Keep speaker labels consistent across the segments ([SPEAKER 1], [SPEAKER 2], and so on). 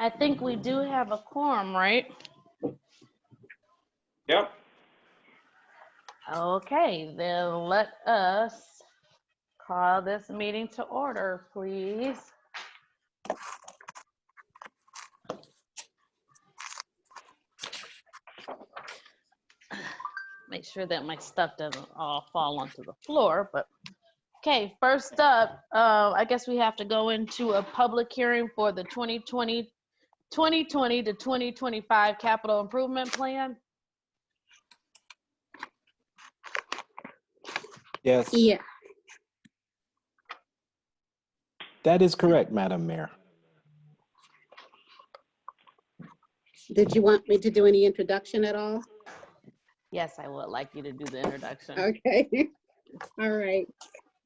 [SPEAKER 1] I think we do have a quorum, right?
[SPEAKER 2] Yep.
[SPEAKER 1] Okay, then let us call this meeting to order, please. Make sure that my stuff doesn't all fall onto the floor, but okay, first up, I guess we have to go into a public hearing for the 2020 to 2025 capital improvement plan.
[SPEAKER 3] Yes,
[SPEAKER 4] Yeah,
[SPEAKER 3] that is correct, Madam Mayor.
[SPEAKER 4] did you want me to do any introduction at all?
[SPEAKER 1] Yes, I would like you to do the introduction.
[SPEAKER 4] Okay, all right.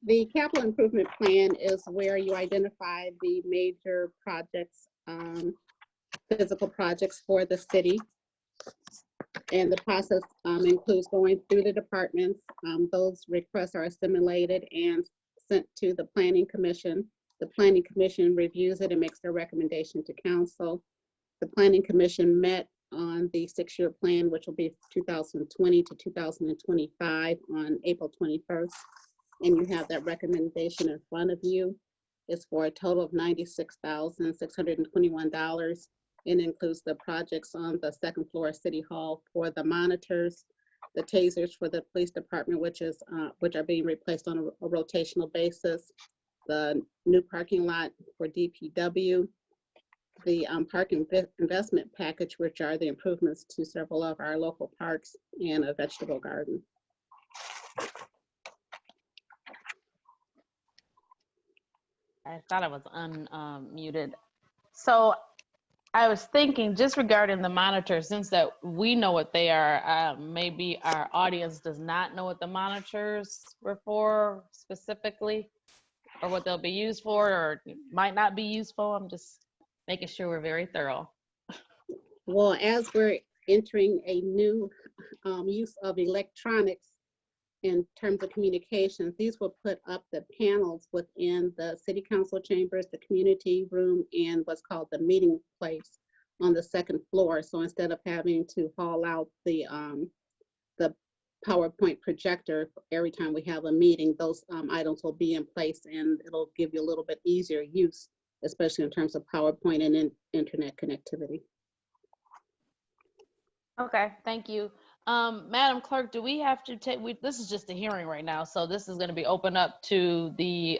[SPEAKER 4] The capital improvement plan is where you identify the major projects, physical projects for the city. And the process includes going through the departments. Those requests are assimilated and sent to the Planning Commission. The Planning Commission reviews it and makes their recommendation to council. The Planning Commission met on the 6-year plan, which will be 2020 to 2025 on April 21st. And you have that recommendation in front of you. It's for a total of $96,621. It includes the projects on the second floor of City Hall for the monitors, the tasers for the police department, which are being replaced on a rotational basis, the new parking lot for DPW, the park investment package, which are the improvements to several of our local parks, and a vegetable garden.
[SPEAKER 1] I thought I was unmuted. So I was thinking, just regarding the monitors, since that we know what they are, maybe our audience does not know what the monitors were for specifically, or what they'll be used for, or might not be useful. I'm just making sure we're very thorough.
[SPEAKER 4] Well, as we're entering a new use of electronics in terms of communications, these will put up the panels within the city council chambers, the community room, and what's called the meeting place on the second floor. So instead of having to haul out the PowerPoint projector every time we have a meeting, those items will be in place, and it'll give you a little bit easier use, especially in terms of PowerPoint and internet connectivity.
[SPEAKER 1] Okay, thank you. Madam Clerk, do we have to take, this is just a hearing right now, so this is going to be open up to the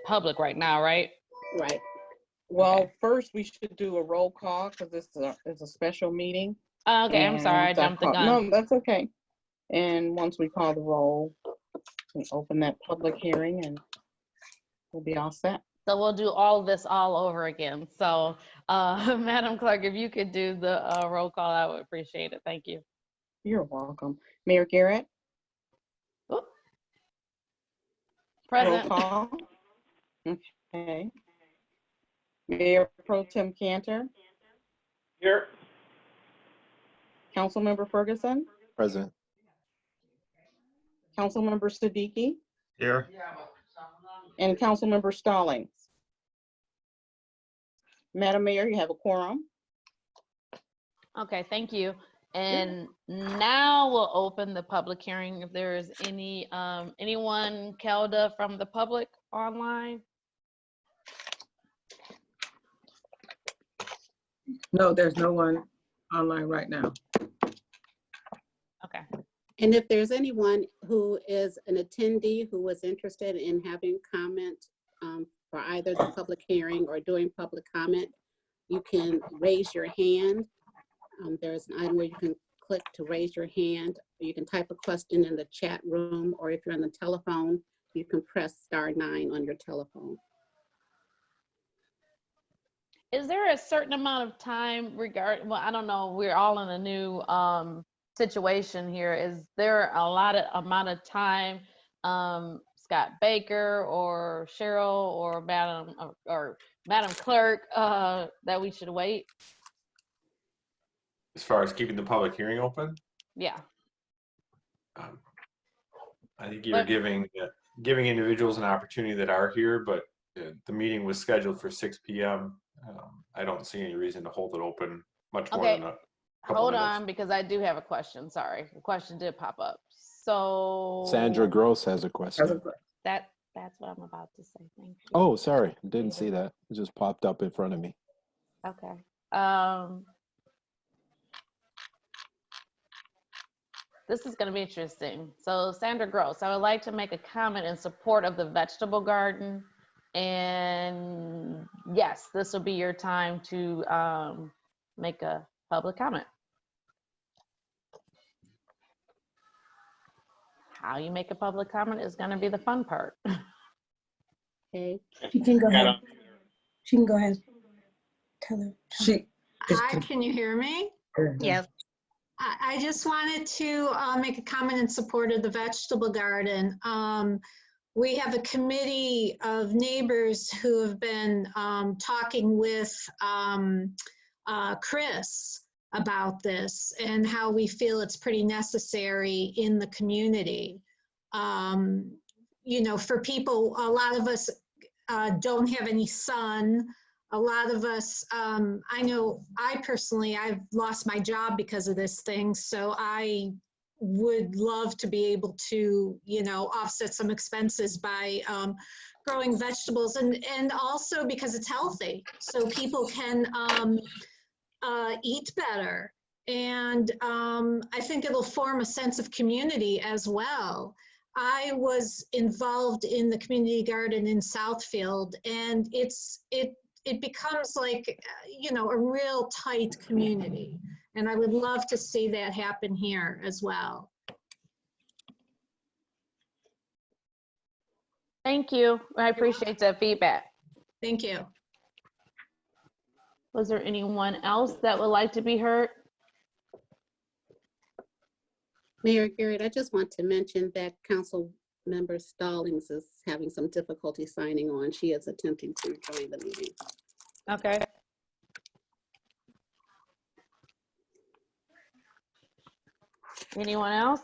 [SPEAKER 1] public right now, right?
[SPEAKER 4] Right.
[SPEAKER 5] Well,
[SPEAKER 1] Okay.
[SPEAKER 5] first we should do a roll call because this is a special meeting.
[SPEAKER 1] Okay, I'm sorry, I jumped the gun.
[SPEAKER 5] No, that's okay. And once we call the roll, we open that public hearing and we'll be all set.
[SPEAKER 1] So we'll do all of this all over again. So, Madam Clerk, if you could do the roll call, I would appreciate it. Thank you.
[SPEAKER 5] You're welcome. Mayor Garrett,
[SPEAKER 1] Oop.
[SPEAKER 5] roll
[SPEAKER 1] Present.
[SPEAKER 5] call. Okay. Mayor Pro Tem Cantor,
[SPEAKER 2] Here.
[SPEAKER 5] Councilmember Ferguson,
[SPEAKER 3] Present.
[SPEAKER 5] Councilmember Siddiqui,
[SPEAKER 2] Here.
[SPEAKER 5] and Councilmember Stallings. Madam Mayor, you have a quorum.
[SPEAKER 1] Okay, thank you. And now we'll open the public hearing. If there is any anyone, Kelda, from the public online?
[SPEAKER 6] No, there's no one online right now.
[SPEAKER 1] Okay.
[SPEAKER 4] And if there's anyone who is an attendee who was interested in having comment for either the public hearing or doing public comment, you can raise your hand. There's an item where you can click to raise your hand. You can type a question in the chat room, or if you're on the telephone, you can press *9 on your telephone.
[SPEAKER 1] Is there a certain amount of time well, I don't know, we're all in a new situation here. Is there a amount of time Scott Baker or Cheryl or Madam Clerk that we should wait?
[SPEAKER 7] As far as keeping the public hearing open,
[SPEAKER 1] Yeah.
[SPEAKER 7] I think you're giving individuals an opportunity that are here, but the meeting was scheduled for 6 p.m. I don't see any reason to hold it open much more
[SPEAKER 1] Okay,
[SPEAKER 7] than a couple
[SPEAKER 1] hold
[SPEAKER 7] minutes.
[SPEAKER 1] on, because I do have a question. Sorry, the question did pop up. So
[SPEAKER 3] Sandra Gross has a question.
[SPEAKER 1] that's what I'm about to say. Thank you.
[SPEAKER 3] Oh, sorry. Didn't see that. It just popped up in front of me.
[SPEAKER 1] Okay. This is going to be interesting. So Sandra Gross, I would like to make a comment in support of the vegetable garden. And yes, this will be your time to make a public comment. How you make a public comment is going to be the fun part.
[SPEAKER 4] Okay.
[SPEAKER 8] She can go
[SPEAKER 2] Got
[SPEAKER 8] ahead. She can go ahead. Tell her.
[SPEAKER 6] She.
[SPEAKER 9] Hi, can you hear me?
[SPEAKER 1] Yes.
[SPEAKER 9] I just wanted to make a comment in support of the vegetable garden. We have a committee of neighbors who have been talking with Chris about this and how we feel it's pretty necessary in the community. You know, for people, a lot of us don't have any sun. A lot of us, I know I personally, I've lost my job because of this thing. So I would love to be able to, you know, offset some expenses by growing vegetables and also because it's healthy. So people can eat better. And I think it'll form a sense of community as well. I was involved in the community garden in Southfield, and it becomes like, you know, a real tight community. And I would love to see that happen here as well.
[SPEAKER 1] Thank you. I appreciate that feedback.
[SPEAKER 9] Thank you.
[SPEAKER 1] Was there anyone else that would like to be heard?
[SPEAKER 4] Mayor Garrett, I just want to mention that Council Member Stallings is having some difficulty signing on. She is attempting to join the meeting.
[SPEAKER 1] Okay. Anyone else?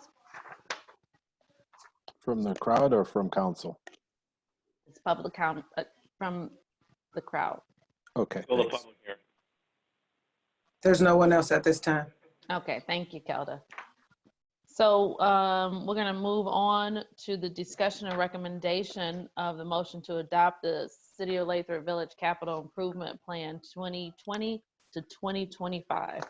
[SPEAKER 3] From the crowd or from council?
[SPEAKER 1] It's public comment from the crowd.
[SPEAKER 3] Okay.
[SPEAKER 2] Still the
[SPEAKER 3] Thanks.
[SPEAKER 2] public here.
[SPEAKER 6] There's no one else at this time.
[SPEAKER 1] Okay, thank you, Kelda. So we're going to move on to the discussion and recommendation of the motion to adopt the City of Lathrup Village Capital Improvement Plan 2020 to 2025.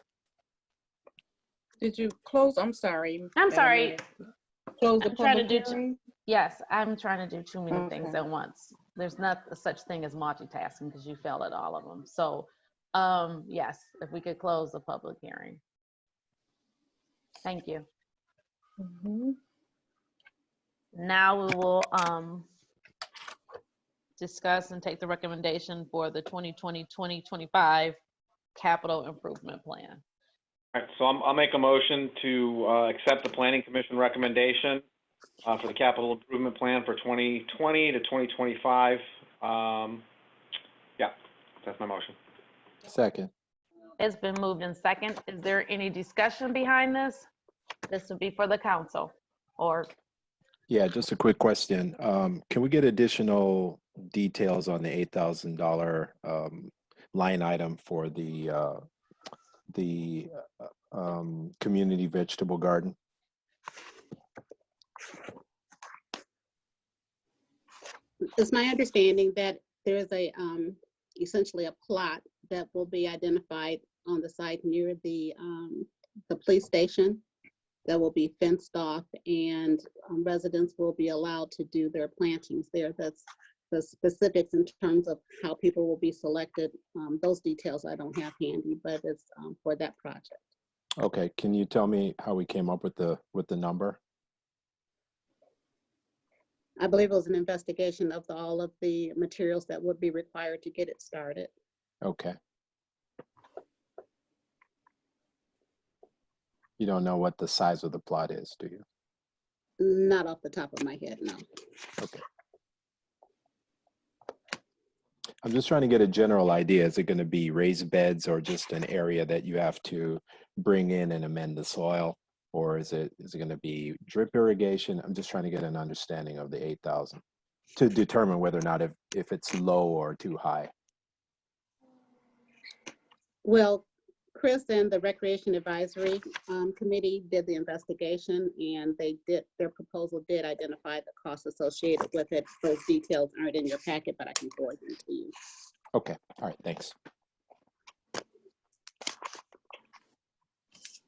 [SPEAKER 5] Did you close? I'm sorry.
[SPEAKER 1] I'm
[SPEAKER 5] Madam
[SPEAKER 1] sorry.
[SPEAKER 5] Mayor. Close the
[SPEAKER 1] I'm trying to
[SPEAKER 5] public
[SPEAKER 1] do
[SPEAKER 5] hearing?
[SPEAKER 1] Yes, I'm trying to do too many things
[SPEAKER 5] Okay.
[SPEAKER 1] at once. There's not such thing as multitasking because you failed at all of them. So yes, if we could close the public hearing. Thank you.
[SPEAKER 5] Mhm.
[SPEAKER 1] Now we will discuss and take the recommendation for the 2020-2025 capital improvement plan.
[SPEAKER 2] All right, so I'll make a motion to accept the Planning Commission recommendation for the capital improvement plan for 2020 to 2025. Yeah, that's my motion.
[SPEAKER 3] Second.
[SPEAKER 1] It's been moved in second. Is there any discussion behind this? This would be for the council or
[SPEAKER 3] Yeah, just a quick question. Can we get additional details on the $8,000 line item for the community vegetable garden?
[SPEAKER 4] It's my understanding that there's a essentially a plot that will be identified on the site near the police station that will be fenced off, and residents will be allowed to do their plantings there. That's the specifics in terms of how people will be selected. Those details I don't have handy, but it's for that project.
[SPEAKER 3] Okay, can you tell me how we came up with the number?
[SPEAKER 4] I believe it was an investigation of all of the materials that would be required to get it started.
[SPEAKER 3] Okay. You don't know what the size of the plot is, do you?
[SPEAKER 4] Not off the top of my head, no.
[SPEAKER 3] Okay. I'm just trying to get a general idea. Is it going to be raised beds or just an area that you have to bring in and amend the soil? Or is it going to be drip irrigation? I'm just trying to get an understanding of the 8,000 to determine whether or not if it's low or too high.
[SPEAKER 4] Well, Chris and the Recreation Advisory Committee did the investigation, and their proposal did identify the costs associated with it. Those details aren't in your packet, but I can forward them to you.
[SPEAKER 3] Okay, all right, thanks.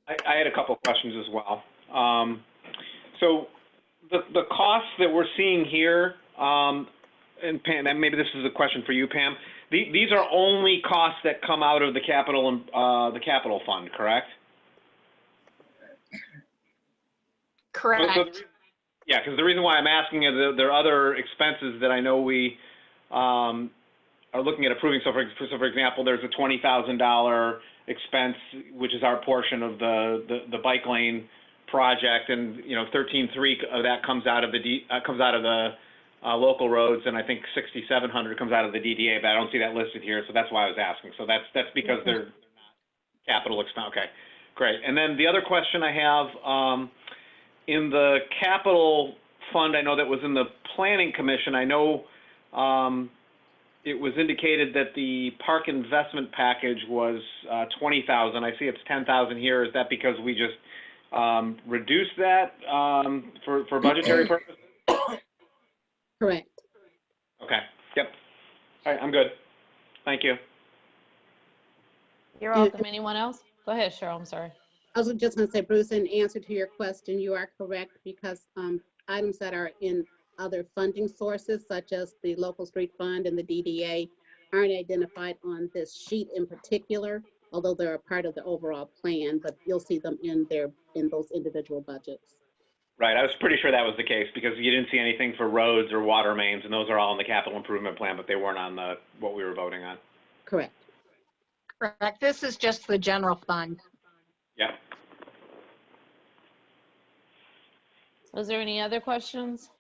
[SPEAKER 2] I had a couple questions as well. So the costs that we're seeing here, and Pam, and maybe this is a question for you, Pam. These are only costs that come out of the capital fund, correct?
[SPEAKER 1] Correct.
[SPEAKER 2] Yeah, because the reason why I'm asking is there are other expenses that I know we are looking at approving. So for example, there's a $20,000 expense, which is our portion of the bike lane project, and 13.3 of that comes out of the local roads, and I think 6,700 comes out of the DDA, but I don't see that listed here, so that's why I was asking. So that's because they're not capital expense. Okay, great. And then the other question I have, in the capital fund, I know that was in the Planning Commission. I know it was indicated that the park investment package was 20,000. I see it's 10,000 here. Is that because we just reduced that for budgetary purposes?
[SPEAKER 4] Correct.
[SPEAKER 2] Okay. Yep. All right. I'm good. Thank you.
[SPEAKER 1] You're welcome. Anyone else? Go ahead, Cheryl. I'm sorry.
[SPEAKER 4] I was just going to say, Bruce, in answer to your question, you are correct, because items that are in other funding sources, such as the local street fund and the DDA, aren't identified on this sheet in particular, although they're a part of the overall plan, but you'll see them in those individual budgets.
[SPEAKER 2] Right. I was pretty sure that was the case because you didn't see anything for roads or water mains, and those are all in the capital improvement plan, but they weren't on what we were voting on.
[SPEAKER 4] Correct.
[SPEAKER 10] Correct. This is just the general fund.
[SPEAKER 2] Yeah.
[SPEAKER 1] Was there any other questions?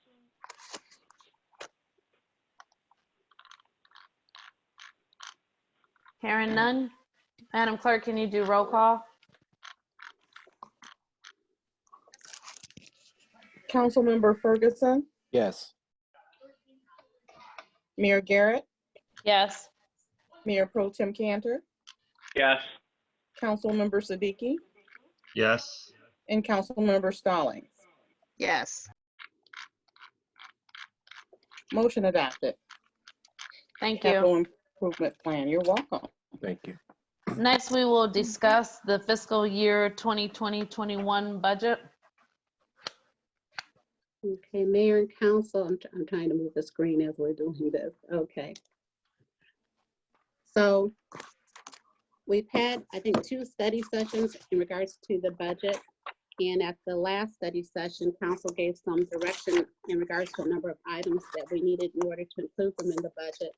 [SPEAKER 1] Hearing none. Madam Clerk, can you do roll call?
[SPEAKER 5] Councilmember Ferguson,
[SPEAKER 3] Yes.
[SPEAKER 5] Mayor Garrett,
[SPEAKER 1] Yes.
[SPEAKER 5] Mayor Pro Tem Cantor,
[SPEAKER 2] Yes.
[SPEAKER 5] Councilmember Siddiqui,
[SPEAKER 11] Yes.
[SPEAKER 5] and Councilmember Stallings.
[SPEAKER 10] Yes.
[SPEAKER 5] Motion adopted.
[SPEAKER 1] Thank you.
[SPEAKER 5] Capital Improvement Plan. You're welcome.
[SPEAKER 3] Thank you.
[SPEAKER 1] Next, we will discuss the fiscal year 2020-21 budget.
[SPEAKER 4] Okay, Mayor and Council, I'm trying to move the screen as we're doing this. Okay. So we've had, I think, 2 study sessions in regards to the budget. And at the last study session, Council gave some direction in regards to a number of items that we needed in order to include them in the budget.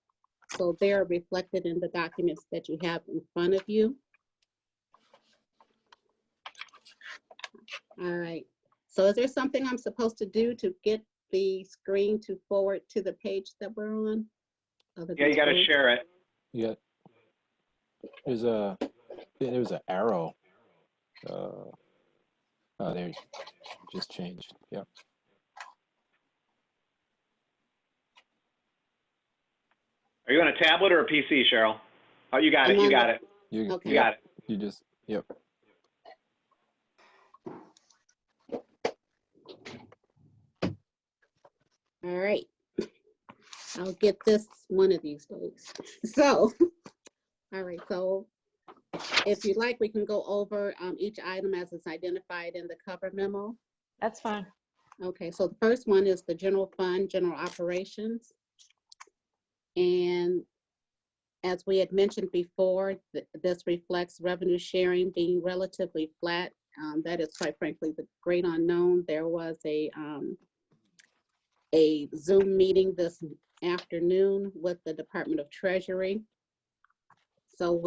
[SPEAKER 4] So they're reflected in the documents that you have in front of you. All right. So is there something I'm supposed to do to get the screen to forward to the page that we're on?
[SPEAKER 2] Yeah, you got to share it.
[SPEAKER 3] Yeah. There's an arrow. Oh, there, just changed. Yep.
[SPEAKER 2] Are you on a tablet or a PC, Cheryl? Oh, you got it. You got it.
[SPEAKER 3] You
[SPEAKER 4] Okay.
[SPEAKER 2] You got it.
[SPEAKER 3] You just, yep.
[SPEAKER 4] All right. I'll get this one of these days. So, all right. So if you'd like, we can go over each item as it's identified in the cover memo.
[SPEAKER 1] That's fine.
[SPEAKER 4] Okay, so the first one is the general fund, general operations. And as we had mentioned before, this reflects revenue sharing being relatively flat. That is quite frankly the great unknown. There was a Zoom meeting this afternoon with the Department of Treasury. So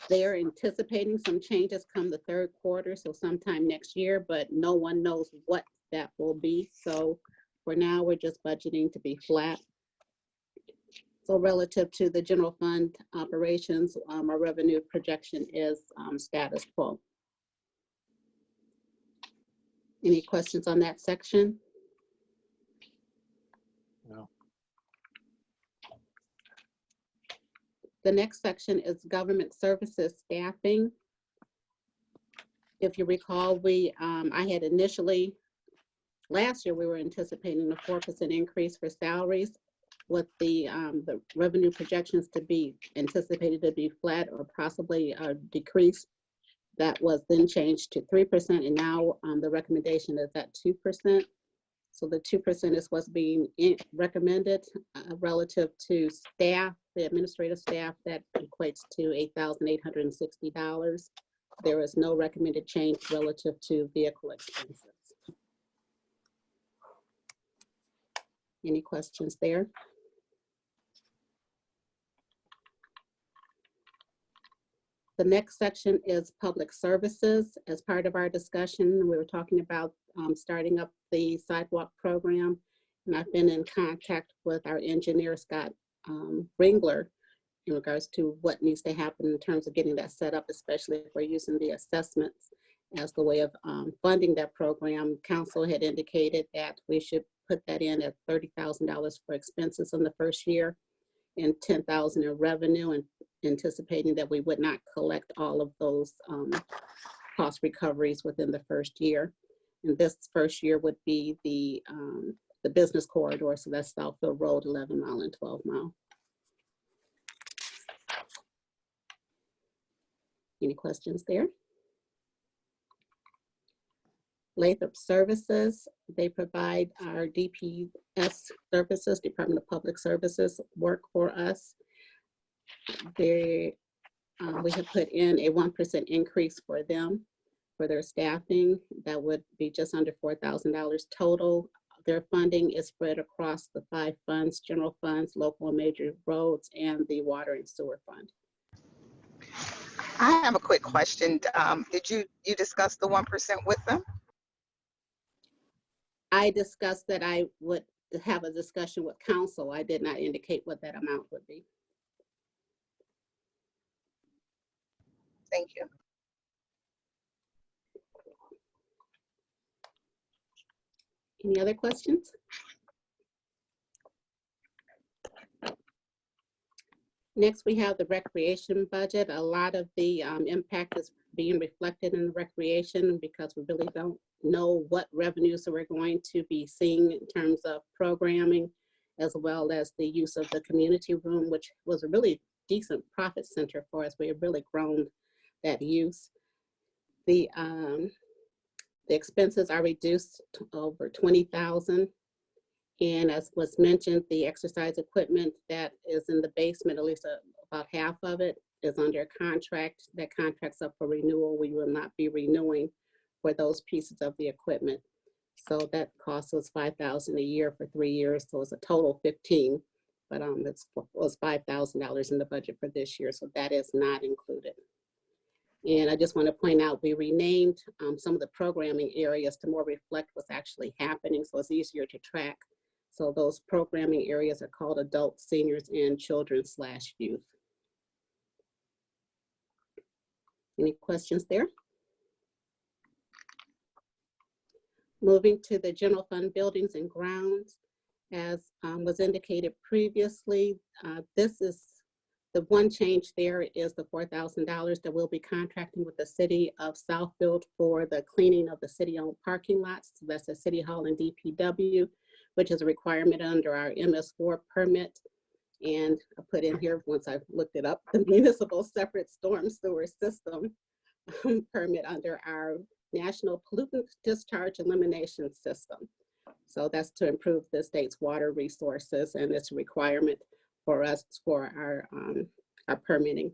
[SPEAKER 4] they're anticipating some changes come the 3rd quarter, so sometime next year, but no one knows what that will be. So for now, we're just budgeting to be flat. So relative to the general fund operations, our revenue projection is status quo. Any questions on that section?
[SPEAKER 3] No.
[SPEAKER 4] The next section is government services staffing. If you recall, I had initially, last year, we were anticipating a 4% increase for salaries with the revenue projections to be anticipated to be flat or possibly a decrease. That was then changed to 3%, and now the recommendation is at 2%. So the 2% is what's being recommended relative to staff, the administrative staff, that equates to $8,860. There is no recommended change relative to vehicle expenses. Any questions there? The next section is public services. As part of our discussion, we were talking about starting up the sidewalk program, and I've been in contact with our engineer, Scott Ringler, in regards to what needs to happen in terms of getting that set up, especially if we're using the assessments as the way of funding that program. Council had indicated that we should put that in at $30,000 for expenses in the first year and $10,000 in revenue, and anticipating that we would not collect all of those cost recoveries within the first year. And this first year would be the business corridor, so that's Southfield Road, 11 Mile and 12 Mile. Any questions there? Lathrup Services, they provide our DPS services, Department of Public Services, work for us. We have put in a 1% increase for them for their staffing. That would be just under $4,000 total. Their funding is spread across the 5 funds: general funds, local and major roads, and the water and sewer fund.
[SPEAKER 11] I have a quick question. Did you discuss the 1% with them?
[SPEAKER 4] I discussed that I would have a discussion with council. I did not indicate what that amount would be.
[SPEAKER 11] Thank you.
[SPEAKER 4] Any other questions? Next, we have the recreation budget. A lot of the impact is being reflected in the recreation because we really don't know what revenues we're going to be seeing in terms of programming, as well as the use of the community room, which was a really decent profit center for us. We have really grown that use. The expenses are reduced to over $20,000. And as was mentioned, the exercise equipment that is in the basement, at least about half of it, is under contract. That contract's up for renewal. We will not be renewing for those pieces of the equipment. So that cost was $5,000 a year for 3 years. So it's a total 15, but it was $5,000 in the budget for this year. So that is not included. And I just want to point out, we renamed some of the programming areas to more reflect what's actually happening, so it's easier to track. So those programming areas are called adults, seniors, and children/youth. Any questions there? Moving to the general fund buildings and grounds, as was indicated previously, this is the one change there is the $4,000 that we'll be contracting with the city of Southfield for the cleaning of the city-owned parking lots. So that's the City Hall and DPW, which is a requirement under our MS4 permit. And I put in here, once I've looked it up, the municipal separate storm sewer system permit under our National Pollutant Discharge Elimination System. So that's to improve the state's water resources, and it's a requirement for us for our permitting.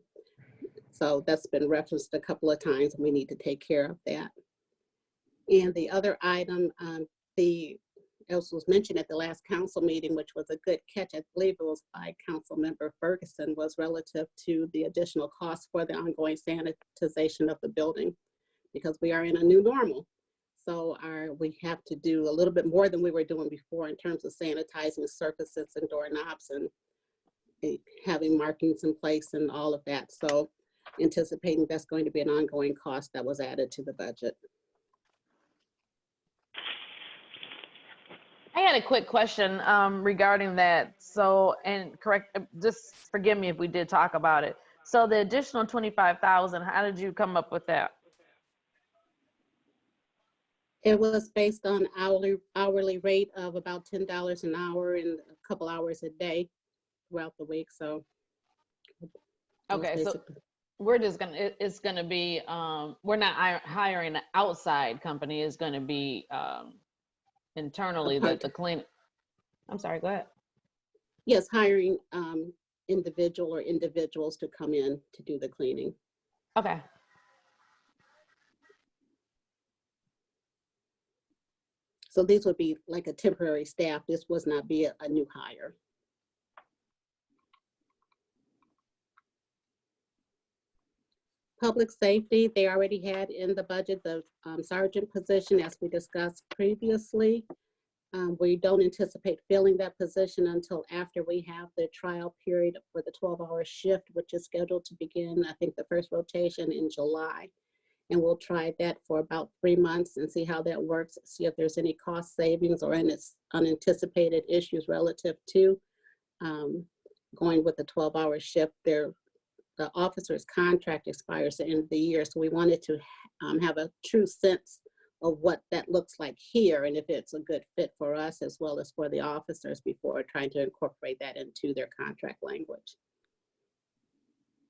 [SPEAKER 4] So that's been referenced a couple of times, and we need to take care of that. And the other item, as was mentioned at the last council meeting, which was a good catch, I believe it was by Council Member Ferguson, was relative to the additional costs for the ongoing sanitization of the building, because we are in a new normal. So we have to do a little bit more than we were doing before in terms of sanitizing surfaces and doorknobs and having markings in place and all of that. So anticipating that's going to be an ongoing cost that was added to the budget.
[SPEAKER 1] I had a quick question regarding that. So, and correct, just forgive me if we did talk about it. So the additional 25,000, how did you come up with that?
[SPEAKER 4] It was based on hourly rate of about $10 an hour and a couple hours a day throughout the week. So that was
[SPEAKER 1] Okay, so
[SPEAKER 4] basically-
[SPEAKER 1] we're just gonna, it's gonna be, we're not hiring an outside company. It's gonna be internally that the clean. I'm sorry, go ahead.
[SPEAKER 4] yes, hiring individual or individuals to come in to do the cleaning.
[SPEAKER 1] Okay.
[SPEAKER 4] So these would be like a temporary staff. This was not be a new hire. Public safety, they already had in the budget the sergeant position, as we discussed previously. We don't anticipate filling that position until after we have the trial period for the 12-hour shift, which is scheduled to begin, I think, the first rotation in July. And we'll try that for about 3 months and see how that works, see if there's any cost savings or any unanticipated issues relative to going with the 12-hour shift. The officer's contract expires at the end of the year, so we wanted to have a true sense of what that looks like here and if it's a good fit for us as well as for the officers before trying to incorporate that into their contract language.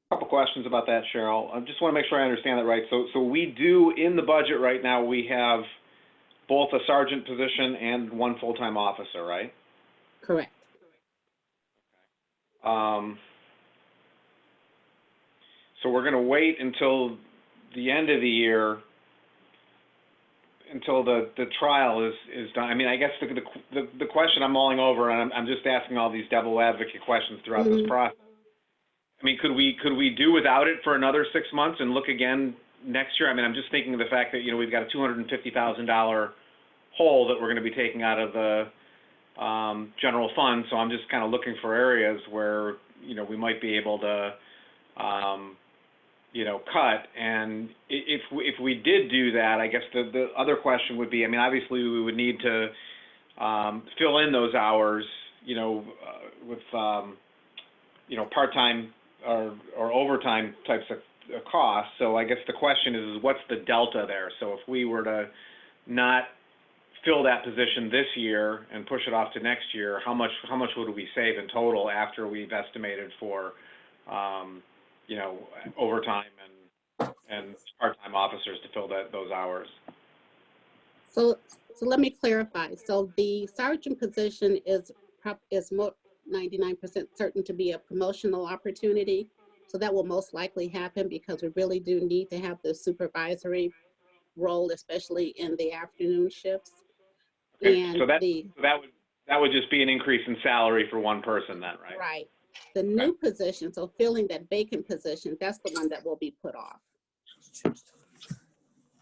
[SPEAKER 2] Couple questions about that, Cheryl. I just want to make sure I understand that right. So we do, in the budget right now, we have both a sergeant position and one full-time officer, right?
[SPEAKER 4] Correct.
[SPEAKER 2] So we're going to wait until the end of the year until the trial is done. I mean, I guess the question I'm mulling over, and I'm just asking all these devil advocate questions throughout this process. I mean, could we do without it for another 6 months and look again next year? I mean, I'm just thinking of the fact that, you know, we've got a $250,000 hole that we're going to be taking out of the general fund. So I'm just kind of looking for areas where, you know, we might be able to, you know, cut. And if we did do that, I guess the other question would be, I mean, obviously we would need to fill in those hours, you know, with, you know, part-time or overtime types of costs. So I guess the question is what's the delta there? So if we were to not fill that position this year and push it off to next year, how much would we save in total after we've estimated for, you know, overtime and part-time officers to fill those hours?
[SPEAKER 4] So let me clarify. So the sergeant position is 99% certain to be a promotional opportunity. So that will most likely happen because we really do need to have the supervisory role, especially in the afternoon shifts.
[SPEAKER 2] Okay,
[SPEAKER 4] And
[SPEAKER 2] so that would just be an increase in salary for one person then, right?
[SPEAKER 4] Right. The new position, so filling that vacant position, that's the one that will be put off.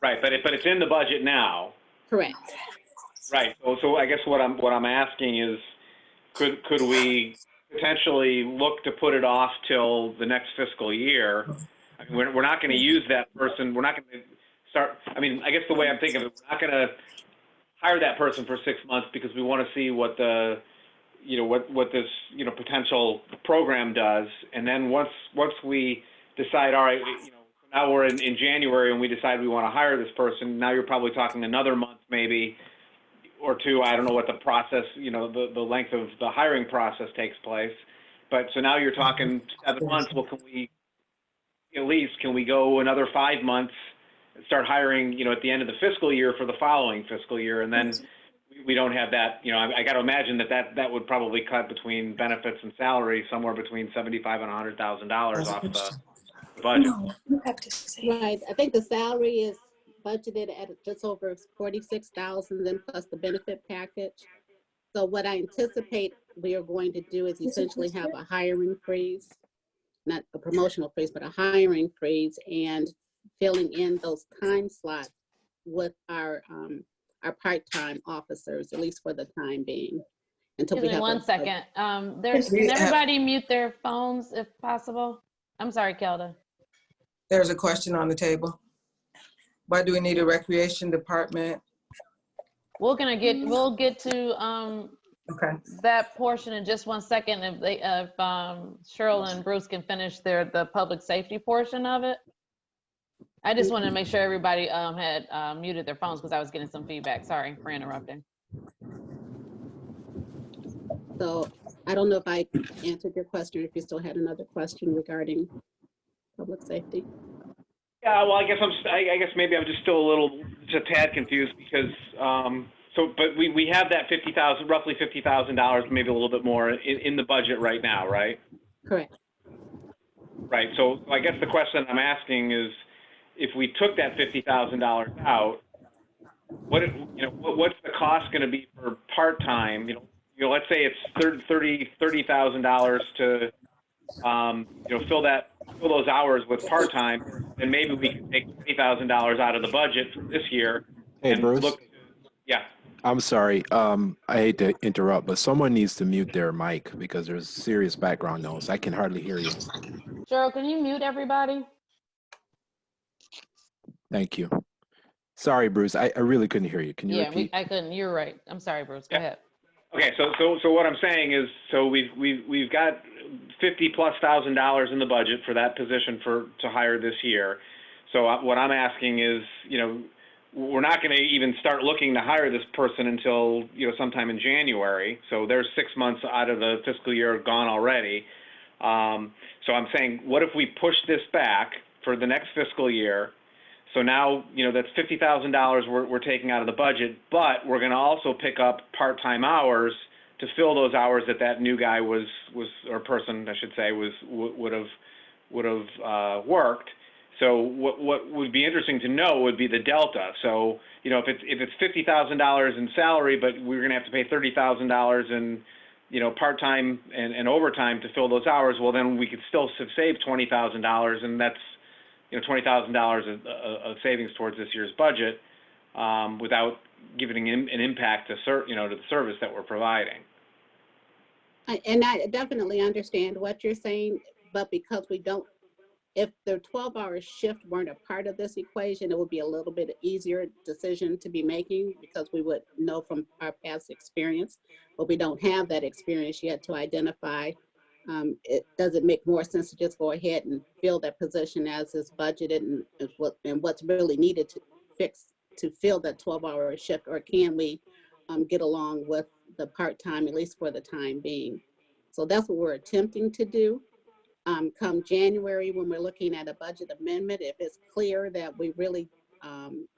[SPEAKER 2] Right, but it's in the budget now.
[SPEAKER 4] Correct.
[SPEAKER 2] Right. So I guess what I'm asking is, could we potentially look to put it off till the next fiscal year? I mean, we're not going to use that person. We're not going to start. I mean, I guess the way I'm thinking of it, we're not going to hire that person for 6 months because we want to see what the, you know, what this, you know, potential program does. And then once we decide, all right, you know, now we're in January and we decide we want to hire this person, now you're probably talking another month maybe or two. I don't know what the process, you know, the length of the hiring process takes place. But so now you're talking 7 months. Well, can we go another 5 months and start hiring, you know, at the end of the fiscal year for the following fiscal year? And then we don't have that, you know, I got to imagine that would probably cut between benefits and salary somewhere between $75,000 and $100,000 off the budget.
[SPEAKER 8] No, you have to say.
[SPEAKER 4] Right. I think the salary is budgeted at just over $46,000 then plus the benefit package. So what I anticipate we are going to do is essentially have a hiring freeze, not a promotional freeze, but a hiring freeze, and filling in those time slots with our part-time officers, at least for the time being. Until
[SPEAKER 1] Excuse me, 1 second. Can everybody mute their phones if possible? I'm sorry, Kelda.
[SPEAKER 6] There's a question on the table. Why do we need a recreation department
[SPEAKER 1] we'll get to
[SPEAKER 6] Okay.
[SPEAKER 1] that portion in just one second. If Cheryl and Bruce can finish the public safety portion of it. I just wanted to make sure everybody had muted their phones because I was getting some feedback. Sorry for interrupting.
[SPEAKER 4] So I don't know if I answered your question, or if you still had another question regarding public safety.
[SPEAKER 2] Yeah, well, I guess maybe I'm just still just a tad confused because, but we have that roughly $50,000, maybe a little bit more in the budget right now, right?
[SPEAKER 4] Correct.
[SPEAKER 2] Right. So I guess the question I'm asking is, if we took that $50,000 out, what's the cost going to be for part-time? Let's say it's $30,000 to, fill those hours with part-time, and maybe we can take $20,000 out of the budget for this year.
[SPEAKER 3] Hey,
[SPEAKER 2] and
[SPEAKER 3] Bruce.
[SPEAKER 2] Yeah.
[SPEAKER 3] I'm sorry. I hate to interrupt, but someone needs to mute their mic because there's serious background noise. I can hardly hear you.
[SPEAKER 1] Cheryl, can you mute everybody?
[SPEAKER 3] Thank you. Sorry, Bruce. I really couldn't hear you. Can you repeat?
[SPEAKER 1] I couldn't. You're right. I'm sorry, Bruce. Go ahead.
[SPEAKER 2] Okay, so what I'm saying is, we've got $50,000+ in the budget for that position to hire this year. So what I'm asking is, we're not going to even start looking to hire this person until sometime in January. So there's 6 months out of the fiscal year gone already. So I'm saying, what if we push this back for the next fiscal year? So now, that's $50,000 we're taking out of the budget, but we're going to also pick up part-time hours to fill those hours that new guy or person, I should say, would have worked. So what would be interesting to know would be the delta. So, if it's $50,000 in salary, but we're going to have to pay $30,000 in, part-time and overtime to fill those hours, well, then we could still save $20,000, and that's, $20,000 of savings towards this year's budget, without giving an impact to the service that we're providing.
[SPEAKER 4] And I definitely understand what you're saying, but because if the 12-hour shift weren't a part of this equation, it would be a little bit easier decision to be making, because we would know from our past experience, but we don't have that experience yet to identify. Does it make more sense to just go ahead and fill that position as is budgeted, and what's really needed to fill that 12-hour shift, or can we get along with the part-time, at least for the time being? So that's what we're attempting to do. Come January, when we're looking at a budget amendment, if it's clear that we really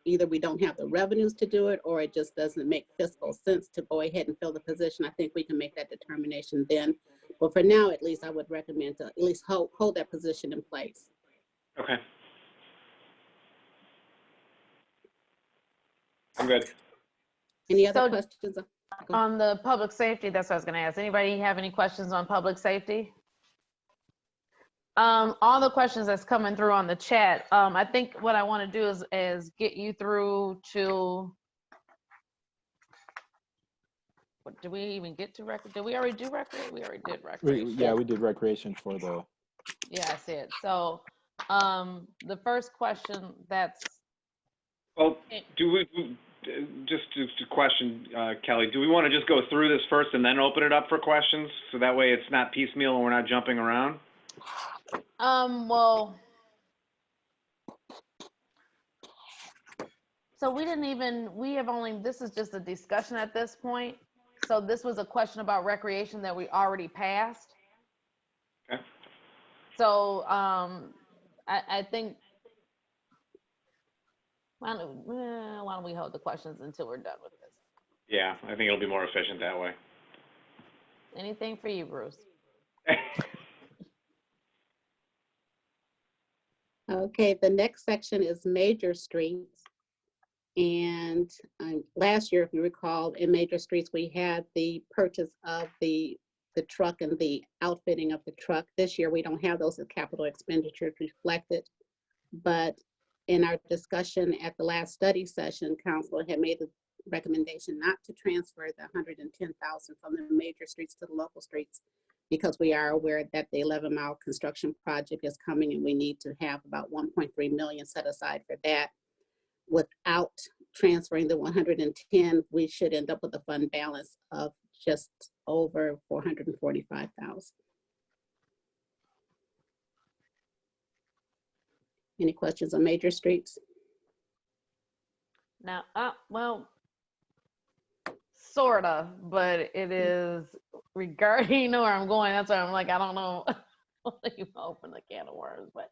[SPEAKER 4] either we don't have the revenues to do it, or it just doesn't make fiscal sense to go ahead and fill the position, I think we can make that determination then. But for now, at least, I would recommend to at least hold that position in place.
[SPEAKER 2] Okay. I'm good.
[SPEAKER 4] Any other questions?
[SPEAKER 1] On the public safety, that's what I was going to ask. Anybody have any questions on public safety? All the questions that's coming through on the chat, I think what I want to do is get you through to, what, did we even get to record? Did we already do recreation? We already did recreation.
[SPEAKER 3] Yeah, we did recreation for the.
[SPEAKER 1] Yeah, I see it. So the first question that's.
[SPEAKER 2] Well, just a question, Kelly, do we want to just go through this first and then open it up for questions? So that way it's not piecemeal and we're not jumping around?
[SPEAKER 1] Well, so this is just a discussion at this point. So this was a question about recreation that we already passed.
[SPEAKER 2] Okay.
[SPEAKER 1] So I think, why don't we hold the questions until we're done with this?
[SPEAKER 2] Yeah, I think it'll be more efficient that way.
[SPEAKER 1] Anything for you, Bruce?
[SPEAKER 4] Okay, the next section is major streets. And last year, if you recall, in major streets, we had the purchase of the truck and the outfitting of the truck. This year, we don't have those as capital expenditures reflected. But in our discussion at the last study session, council had made the recommendation not to transfer the $110,000 from the major streets to the local streets, because we are aware that the 11-mile construction project is coming and we need to have about $1.3 million set aside for that. without transferring the 110, we should end up with a fund balance of just over 445,000. Any questions on major streets?
[SPEAKER 1] Now, well, sorta, but it is regarding, you know where I'm going. That's why I'm like, I don't know. You open the can of worms, but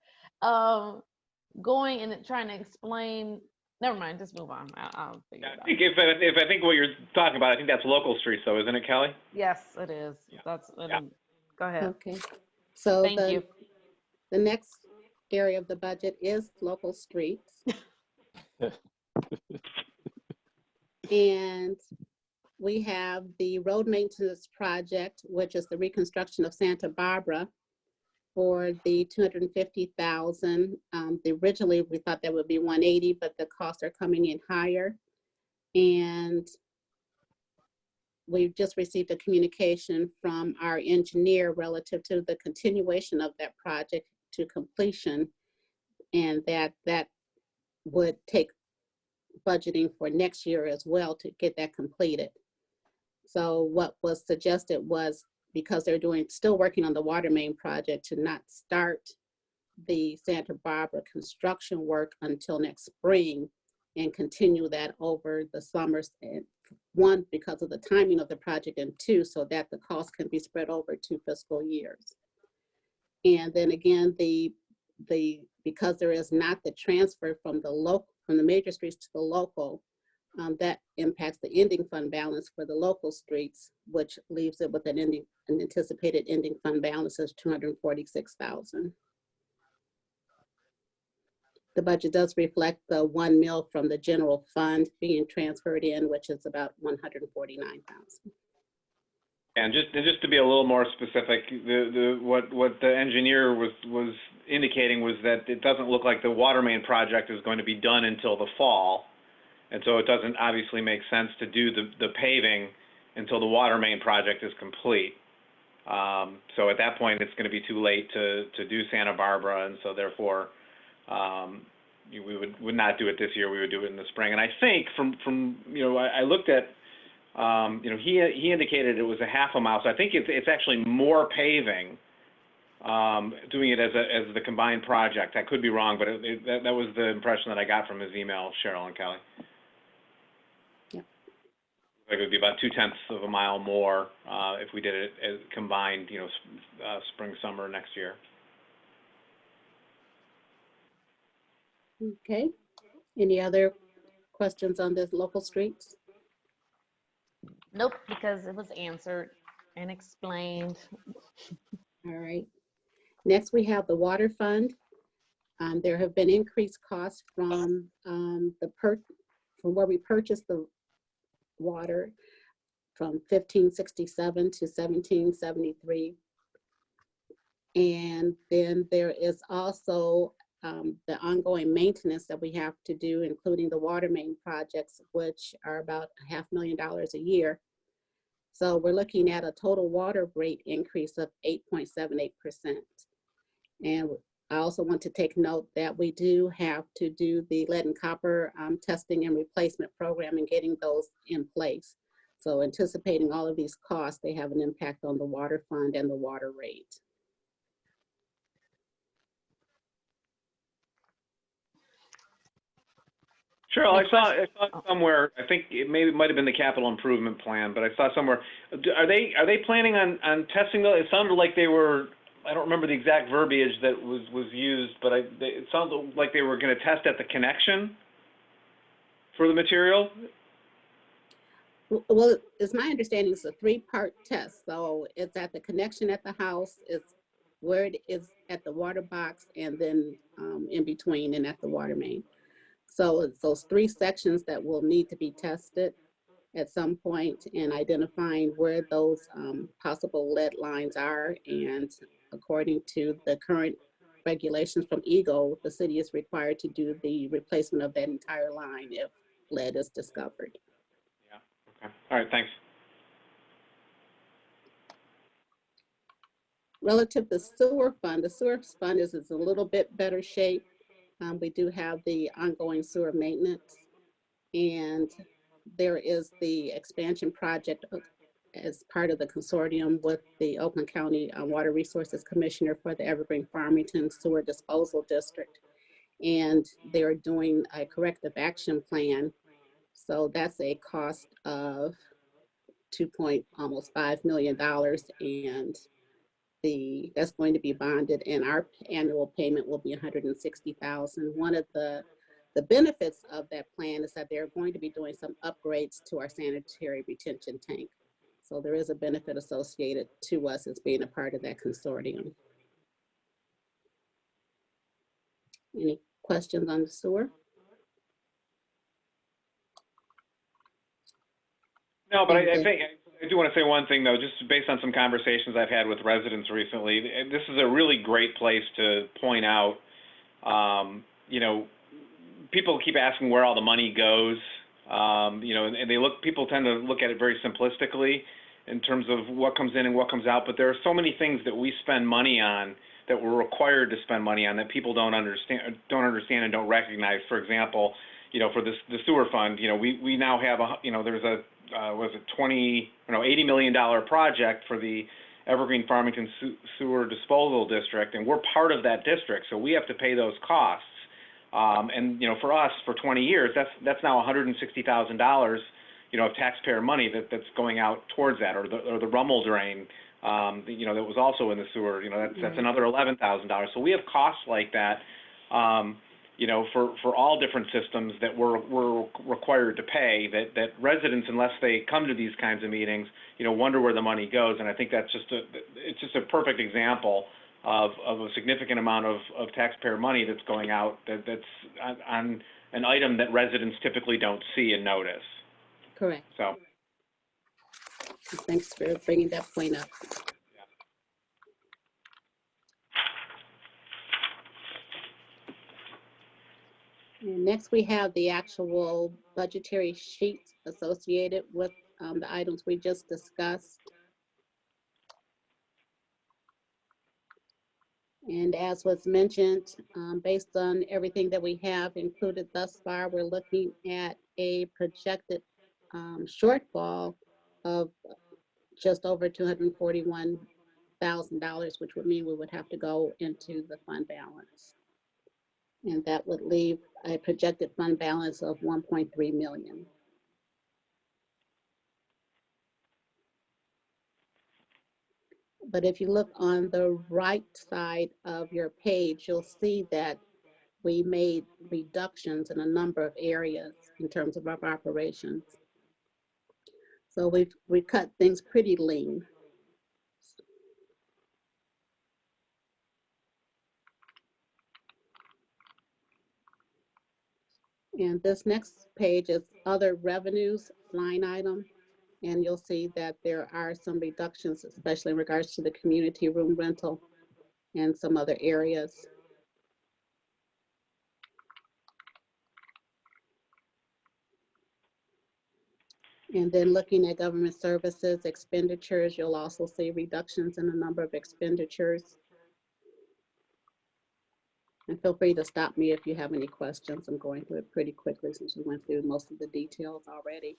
[SPEAKER 1] going and trying to explain. Never mind, just move on. I'll figure it out.
[SPEAKER 2] If I think what you're talking about, I think that's local streets, though, isn't it, Kelly?
[SPEAKER 1] Yes, it is.
[SPEAKER 2] Yeah.
[SPEAKER 1] That's
[SPEAKER 2] Yeah.
[SPEAKER 1] Go ahead.
[SPEAKER 4] Okay. So
[SPEAKER 1] Thank you.
[SPEAKER 4] the next area of the budget is local streets. And we have the road maintenance project, which is the reconstruction of Santa Barbara for the 250,000. Originally we thought that would be 180, but the costs are coming in higher. And we've just received a communication from our engineer relative to the continuation of that project to completion, and that would take budgeting for next year as well to get that completed. So what was suggested was, because they're still working on the water main project, to not start the Santa Barbara construction work until next spring and continue that over the summers. And one, because of the timing of the project, and two, so that the cost can be spread over 2 fiscal years. And then again, because there is not the transfer from the major streets to the local, that impacts the ending fund balance for the local streets, which leaves it with an anticipated ending fund balance of 246,000. The budget does reflect the 1 mil from the general fund being transferred in, which is about 149,000.
[SPEAKER 2] And just to be a little more specific, what the engineer was indicating was that it doesn't look like the water main project is going to be done until the fall. And so it doesn't obviously make sense to do the paving until the water main project is complete. So at that point, it's going to be too late to do Santa Barbara, and so therefore, we would not do it this year. We would do it in the spring. And I think from I looked at, he indicated it was a half a mile. So I think it's actually more paving, doing it as the combined project. I could be wrong, but that was the impression that I got from his email, Cheryl and Kelly. Like it would be about 0.2 of a mile more if we did it as combined, spring, summer next year.
[SPEAKER 4] Okay. Any other questions on the local streets?
[SPEAKER 1] Nope, because it was answered and explained.
[SPEAKER 4] All right. Next, we have the water fund. There have been increased costs from where we purchased the water, from 1567 to 1773. And then there is also the ongoing maintenance that we have to do, including the water main projects, which are about $500,000 a year. So we're looking at a total water rate increase of 8.78%. And I also want to take note that we do have to do the lead and copper testing and replacement program and getting those in place. So anticipating all of these costs, they have an impact on the water fund and the water rate.
[SPEAKER 2] Cheryl, I saw somewhere, I think it might have been the capital improvement plan, but I saw somewhere, are they planning on testing those? It sounded like they were, I don't remember the exact verbiage that was used, but it sounded like they were going to test at the connection for the material.
[SPEAKER 4] Well, it's my understanding it's a 3-part test. So it's at the connection at the house, it's where it is at the water box, and then in between and at the water main. So it's those 3 sections that will need to be tested at some point, and identifying where those possible lead lines are. And according to the current regulations from EGO, the city is required to do the replacement of that entire line if lead is discovered.
[SPEAKER 2] Yeah, okay. All right, thanks.
[SPEAKER 4] Relative to the sewer fund is in a little bit better shape. We do have the ongoing sewer maintenance, and there is the expansion project as part of the consortium with the Oakland County Water Resources Commissioner for the Evergreen Farmington Sewer Disposal District. And they're doing a corrective action plan. So that's a cost of almost $5 million, and that's going to be bonded, and our annual payment will be $160,000. One of the benefits of that plan is that they're going to be doing some upgrades to our sanitary retention tank. So there is a benefit associated to us as being a part of that consortium. Any questions on the sewer?
[SPEAKER 2] No, but I think I do want to say one thing though, just based on some conversations I've had with residents recently. This is a really great place to point out. You know, people keep asking where all the money goes. You know, and people tend to look at it very simplistically in terms of what comes in and what comes out. But there are so many things that we spend money on that we're required to spend money on that people don't understand and don't recognize. For example, you know, for the sewer fund, you know, we now have there's a $80 million project for the Evergreen Farmington Sewer Disposal District, and we're part of that district, so we have to pay those costs. And you know, for us, for 20 years, that's now $160,000, you know, of taxpayer money that's going out towards that, or the Rummel drain, you know, that was also in the sewer. You know, that's another $11,000. So we have costs like that. You know, for all different systems that we're required to pay, that residents, unless they come to these kinds of meetings, you know, wonder where the money goes. And I think that's it's just a perfect example of a significant amount of taxpayer money that's going out that's on an item that residents typically don't see and notice.
[SPEAKER 4] Correct.
[SPEAKER 2] So.
[SPEAKER 4] Thanks for bringing that point up. And next, we have the actual budgetary sheets associated with the items we just discussed. And as was mentioned, based on everything that we have included thus far, we're looking at a projected shortfall of just over $241,000, which would mean we would have to go into the fund balance. And that would leave a projected fund balance of $1.3 million. But if you look on the right side of your page, you'll see that we made reductions in a number of areas in terms of our operations. So we cut things pretty lean. And this next page is other revenues line item. And you'll see that there are some reductions, especially in regards to the community room rental and some other areas. And then looking at government services expenditures, you'll also see reductions in a number of expenditures. And feel free to stop me if you have any questions. I'm going through it pretty quickly since we went through most of the details already.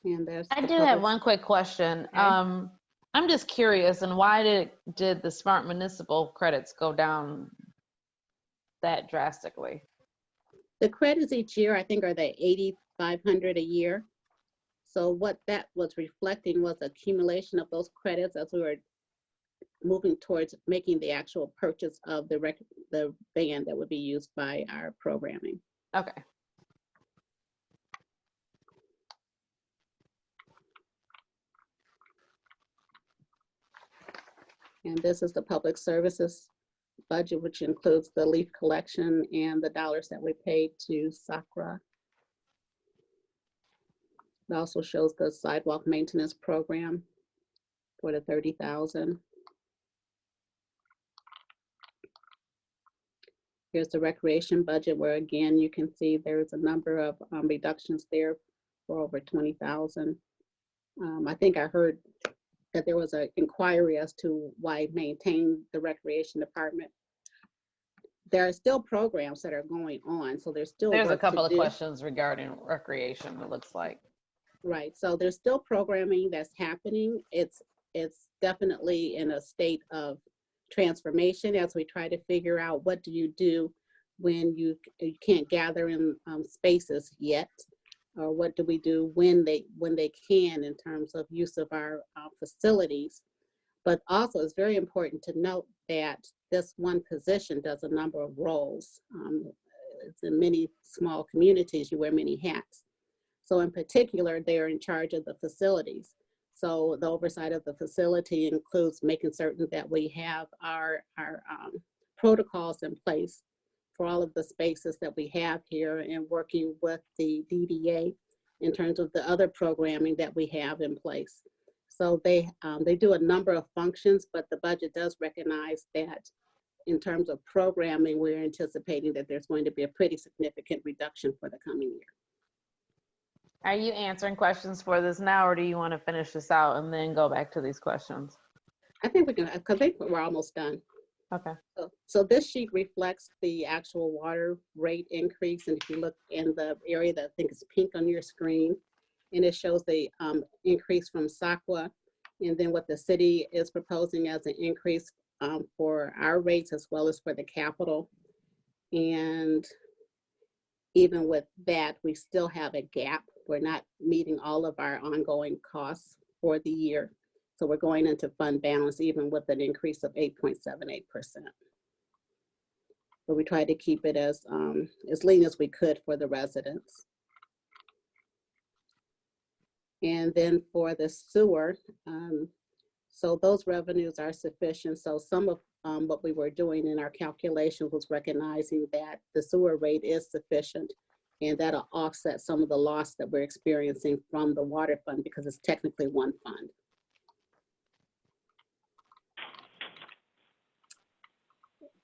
[SPEAKER 4] And
[SPEAKER 1] I do have one quick question.
[SPEAKER 4] Okay.
[SPEAKER 1] I'm just curious, and why did the smart municipal credits go down that drastically?
[SPEAKER 4] The credits each year, I think, are the $8,500 a year. So what that was reflecting was accumulation of those credits as we were moving towards making the actual purchase of the band that would be used by our programming.
[SPEAKER 1] Okay.
[SPEAKER 4] And this is the public services budget, which includes the leaf collection and the dollars that we paid to SACRA. It also shows the sidewalk maintenance program for the $30,000. Here's the recreation budget, where again, you can see there's a number of reductions there for over $20,000. I think I heard that there was an inquiry as to why maintain the recreation department. There are still programs that are going on, so there's still
[SPEAKER 1] There's a
[SPEAKER 4] work to
[SPEAKER 1] couple of
[SPEAKER 4] do.
[SPEAKER 1] questions regarding recreation, it looks like.
[SPEAKER 4] Right, so there's still programming that's happening. It's definitely in a state of transformation as we try to figure out what do you do when you can't gather in spaces yet, or what do we do when they can in terms of use of our facilities. But also it's very important to note that this one position does a number of roles. It's in many small communities, you wear many hats. So in particular, they're in charge of the facilities. So the oversight of the facility includes making certain that we have our protocols in place for all of the spaces that we have here, and working with the DDA in terms of the other programming that we have in place. So they do a number of functions, but the budget does recognize that in terms of programming, we're anticipating that there's going to be a pretty significant reduction for the coming year.
[SPEAKER 1] Are you answering questions for this now, or do you want to finish this out and then go back to these questions?
[SPEAKER 4] I think we can, because I think we're almost done.
[SPEAKER 1] Okay.
[SPEAKER 4] So this sheet reflects the actual water rate increase. And if you look in the area that I think is pink on your screen, and it shows the increase from SACWA, and then what the city is proposing as an increase for our rates as well as for the capital. And even with that, we still have a gap. We're not meeting all of our ongoing costs for the year. So we're going into fund balance even with an increase of 8.78%. But we try to keep it as lean as we could for the residents. And then for the sewer, so those revenues are sufficient. So some of what we were doing in our calculation was recognizing that the sewer rate is sufficient, and that'll offset some of the loss that we're experiencing from the water fund because it's technically one fund.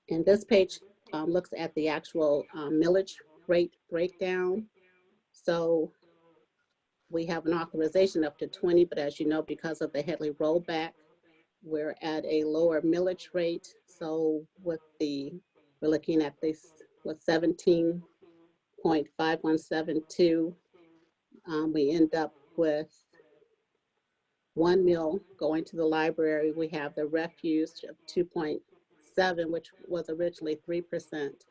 [SPEAKER 4] And this page looks at the actual millage rate breakdown. So we have an authorization up to 20, but as you know, because of the Headley rollback, we're at a lower millage rate. So with we're looking at this with 17.5172, we end up with 1 mil going to the library. We have the refuse of 2.7, which was originally 3%.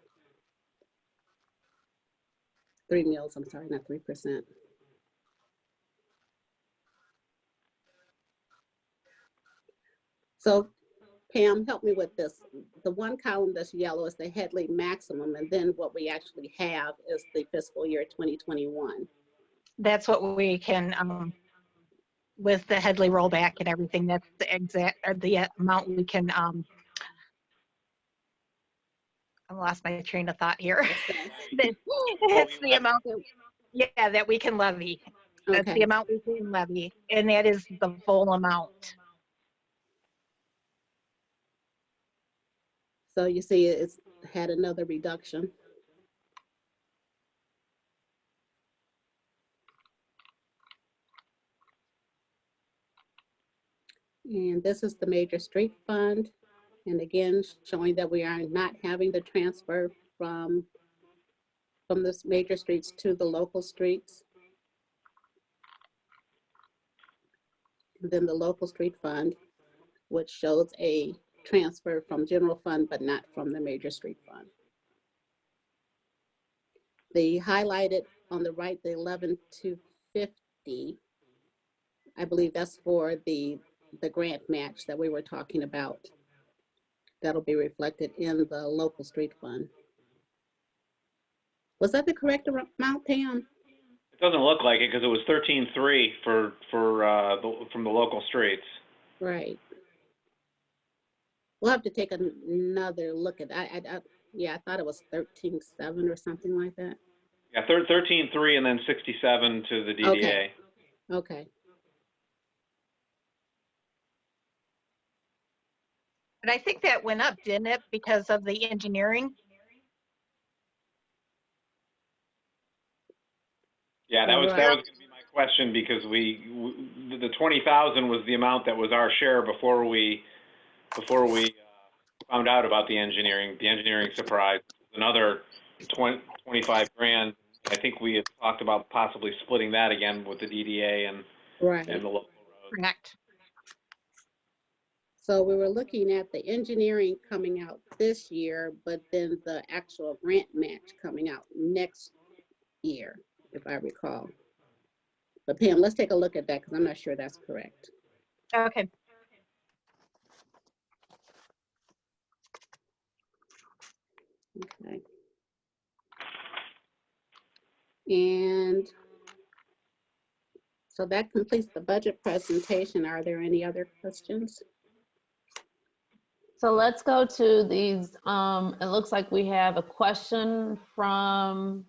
[SPEAKER 4] 3 mils, I'm sorry, not 3%. So Pam, help me with this. The one column that's yellow is the Headley maximum, and then what we actually have is the fiscal year 2021.
[SPEAKER 10] That's what we can, with the Headley rollback and everything, that's the exact, or the amount we can, I lost my train of thought here. That's the amount that, that we can levy. That's
[SPEAKER 4] Okay.
[SPEAKER 10] the amount we can levy, and that is the full amount.
[SPEAKER 4] So you see it's had another reduction. And this is the major street fund. And again, showing that we are not having the transfer from this major streets to the local streets. And then the local street fund, which shows a transfer from general fund, but not from the major street fund. The highlighted on the right, the 11,250, I believe that's for the grant match that we were talking about. That'll be reflected in the local street fund. Was that the correct amount, Pam?
[SPEAKER 2] It doesn't look like it because it was 13.3 from the local streets.
[SPEAKER 4] Right. We'll have to take another look at that. Yeah, I thought it was 13.7 or something like that.
[SPEAKER 2] Yeah, 13.3 and then 67 to the DDA.
[SPEAKER 4] Okay.
[SPEAKER 10] But I think that went up, didn't it, because of the engineering?
[SPEAKER 2] Yeah, that was going to be my question because the 20,000 was the amount that was our share before we found out about the engineering surprise. Another 25 grand. I think we had talked about possibly splitting that again with the DDA and
[SPEAKER 4] Right.
[SPEAKER 2] the local road.
[SPEAKER 10] Correct.
[SPEAKER 4] So we were looking at the engineering coming out this year, but then the actual grant match coming out next year, if I recall. But Pam, let's take a look at that because I'm not sure that's correct.
[SPEAKER 10] Okay.
[SPEAKER 4] Okay. And so that completes the budget presentation. Are there any other questions?
[SPEAKER 1] So let's go to these. It looks like we have a question from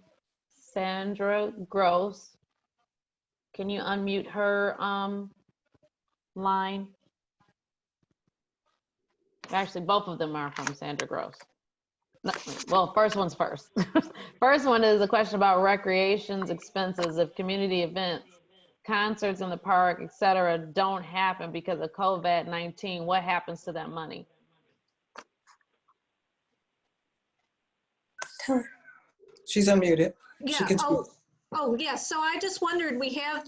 [SPEAKER 1] Sandra Gross. Can you unmute her line? Actually, both of them are from Sandra Gross. No, well, first one's first. First one is a question about recreations expenses. If community events, concerts in the park, etc., don't happen because of COVID-19, what happens to that money?
[SPEAKER 8] Tell her.
[SPEAKER 6] She's unmuted. She
[SPEAKER 9] Yeah,
[SPEAKER 6] can speak.
[SPEAKER 9] yeah, so I just wondered, we have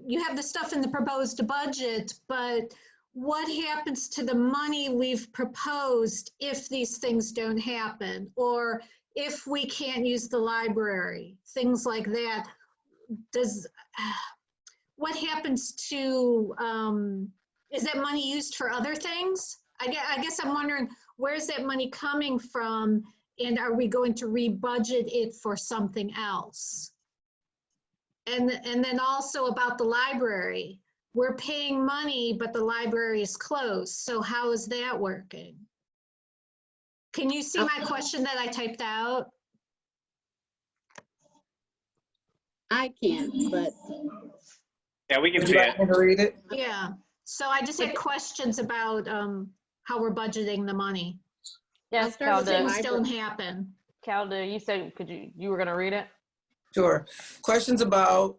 [SPEAKER 9] you have the stuff in the proposed budget, but what happens to the money we've proposed if these things don't happen? Or if we can't use the library, things like that? What happens to, is that money used for other things? I guess I'm wondering, where's that money coming from? And are we going to rebudget it for something else? And then also about the library, we're paying money, but the library is closed. So how is that working? Can you see my question that I typed out?
[SPEAKER 4] I can, but
[SPEAKER 2] Yeah, we can
[SPEAKER 6] Would
[SPEAKER 2] see
[SPEAKER 6] you
[SPEAKER 2] it.
[SPEAKER 6] like me to read it?
[SPEAKER 9] Yeah, so I just had questions about how we're budgeting the money.
[SPEAKER 1] Yes,
[SPEAKER 4] start with the
[SPEAKER 1] Calda.
[SPEAKER 9] Things don't happen.
[SPEAKER 1] Calda, you said you were going to read it?
[SPEAKER 6] Sure. Questions about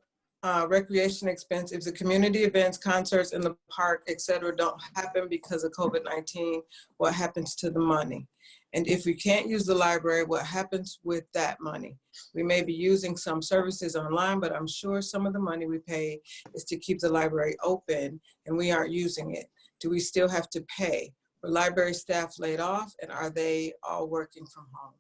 [SPEAKER 6] recreation expense. If the community events, concerts in the park, etc., don't happen because of COVID-19, what happens to the money? And if we can't use the library, what happens with that money? We may be using some services online, but I'm sure some of the money we pay is to keep the library open and we aren't using it. Do we still have to pay? Were library staff laid off and are they all working from home?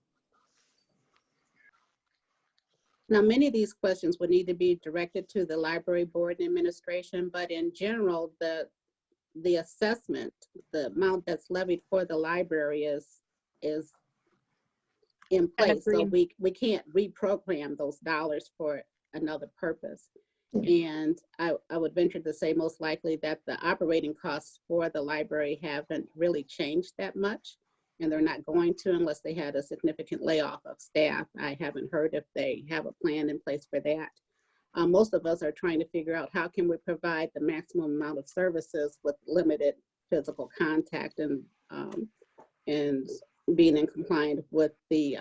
[SPEAKER 4] now many of these questions would need to be directed to the library board and administration, but in general, the assessment, the amount that's levied for the library is in place. So we can't reprogram those dollars for another purpose. And I would venture to say most likely that the operating costs for the library haven't really changed that much, and they're not going to unless they had a significant layoff of staff. I haven't heard if they have a plan in place for that. Most of us are trying to figure out how can we provide the maximum amount of services with limited physical contact and being in compliance with the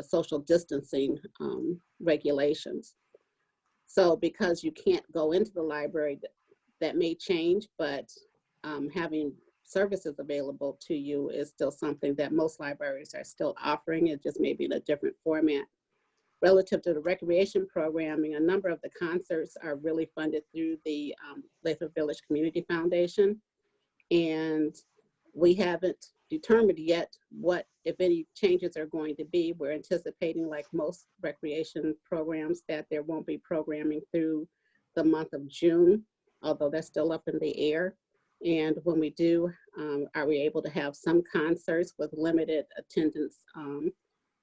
[SPEAKER 4] social distancing regulations. So because you can't go into the library, that may change, but having services available to you is still something that most libraries are still offering. It just may be in a different format. Relative to the recreation programming, a number of the concerts are really funded through the Lathrup Village Community Foundation. And we haven't determined yet what, if any, changes are going to be. We're anticipating, like most recreation programs, that there won't be programming through the month of June, although that's still up in the air. And when we do, are we able to have some concerts with limited attendance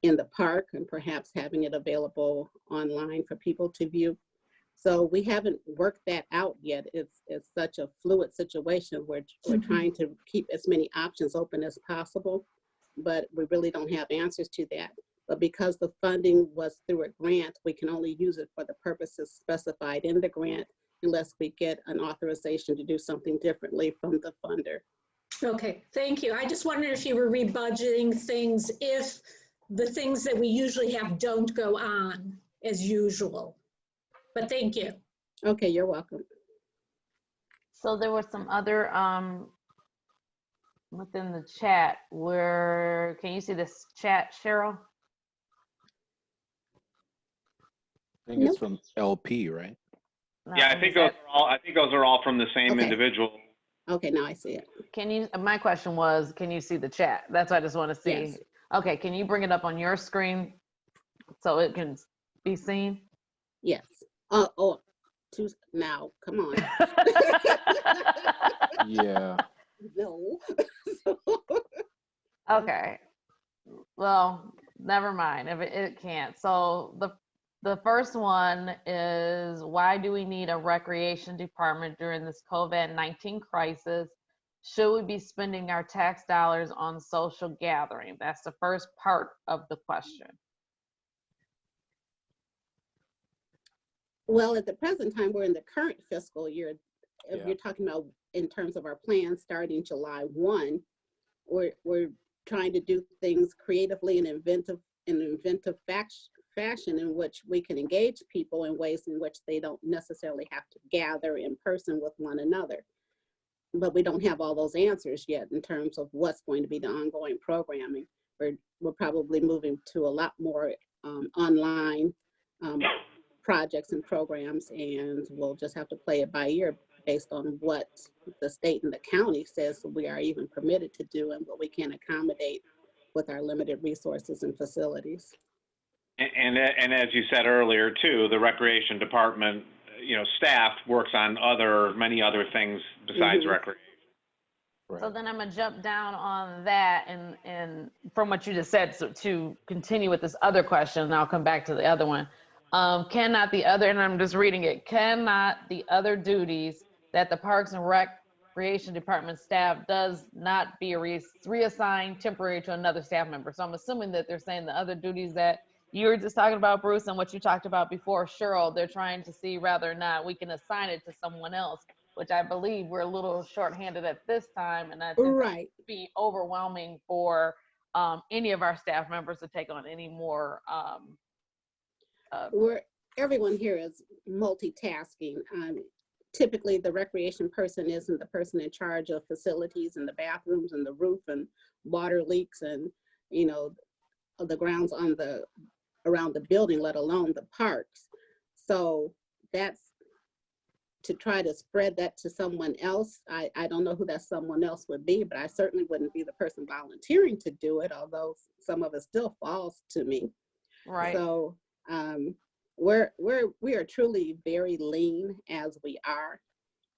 [SPEAKER 4] in the park and perhaps having it available online for people to view? So we haven't worked that out yet. It's such a fluid situation. We're trying to keep as many options open as possible, but we really don't have answers to that. But because the funding was through a grant, we can only use it for the purposes specified in the grant unless we get an authorization to do something differently from the funder.
[SPEAKER 9] Okay, thank you. I just wondered if you were rebudgeting things if the things that we usually have don't go on as usual. But thank you.
[SPEAKER 4] Okay, you're welcome.
[SPEAKER 1] So there was some other within the chat where, can you see this chat, Cheryl?
[SPEAKER 3] I think it's from LP, right?
[SPEAKER 1] No,
[SPEAKER 2] Yeah, I think those are all. I think those are all from the same
[SPEAKER 4] Okay.
[SPEAKER 2] individual.
[SPEAKER 4] Okay, now I see it.
[SPEAKER 1] Can you, my question was, can you see the chat? That's what I just want to see.
[SPEAKER 4] Yes.
[SPEAKER 1] Okay, can you bring it up on your screen so it can be seen?
[SPEAKER 4] Yes. Now, come on.
[SPEAKER 3] Yeah.
[SPEAKER 4] No.
[SPEAKER 1] Okay. Well, never mind if it can't. So the first one is, why do we need a recreation department during this COVID-19 crisis? Should we be spending our tax dollars on social gathering? That's the first part of the question.
[SPEAKER 4] Well, at the present time, we're in the current fiscal year. If
[SPEAKER 3] Yeah.
[SPEAKER 4] you're talking about in terms of our plan starting July 1, we're trying to do things creatively and inventive fashion in which we can engage people in ways in which they don't necessarily have to gather in person with one another. But we don't have all those answers yet in terms of what's going to be the ongoing programming. We're probably moving to a lot more online projects and programs, and we'll just have to play it by ear based on what the state and the county says we are even permitted to do and what we can accommodate with our limited resources and facilities.
[SPEAKER 2] And as you said earlier too, the recreation department, staff works on many other things besides recreation.
[SPEAKER 1] So then I'm gonna jump down on that and from what you just said, so to continue with this other question, and I'll come back to the other one. Cannot the other, and I'm just reading it, cannot the other duties that the Parks and Recreation Department staff does not be reassigned temporary to another staff member? So I'm assuming that they're saying the other duties that you were just talking about, Bruce, and what you talked about before, Cheryl, they're trying to see whether or not we can assign it to someone else, which I believe we're a little shorthanded at this time, and I think
[SPEAKER 4] Right.
[SPEAKER 1] it'd be overwhelming for any of our staff members to take on any more.
[SPEAKER 4] Everyone here is multitasking. Typically, the recreation person isn't the person in charge of facilities and the bathrooms and the roof and water leaks and the grounds around the building, let alone the parks. So that's to try to spread that to someone else. I don't know who that someone else would be, but I certainly wouldn't be the person volunteering to do it, although some of it still falls to me.
[SPEAKER 1] Right.
[SPEAKER 4] So we are truly very lean as we are,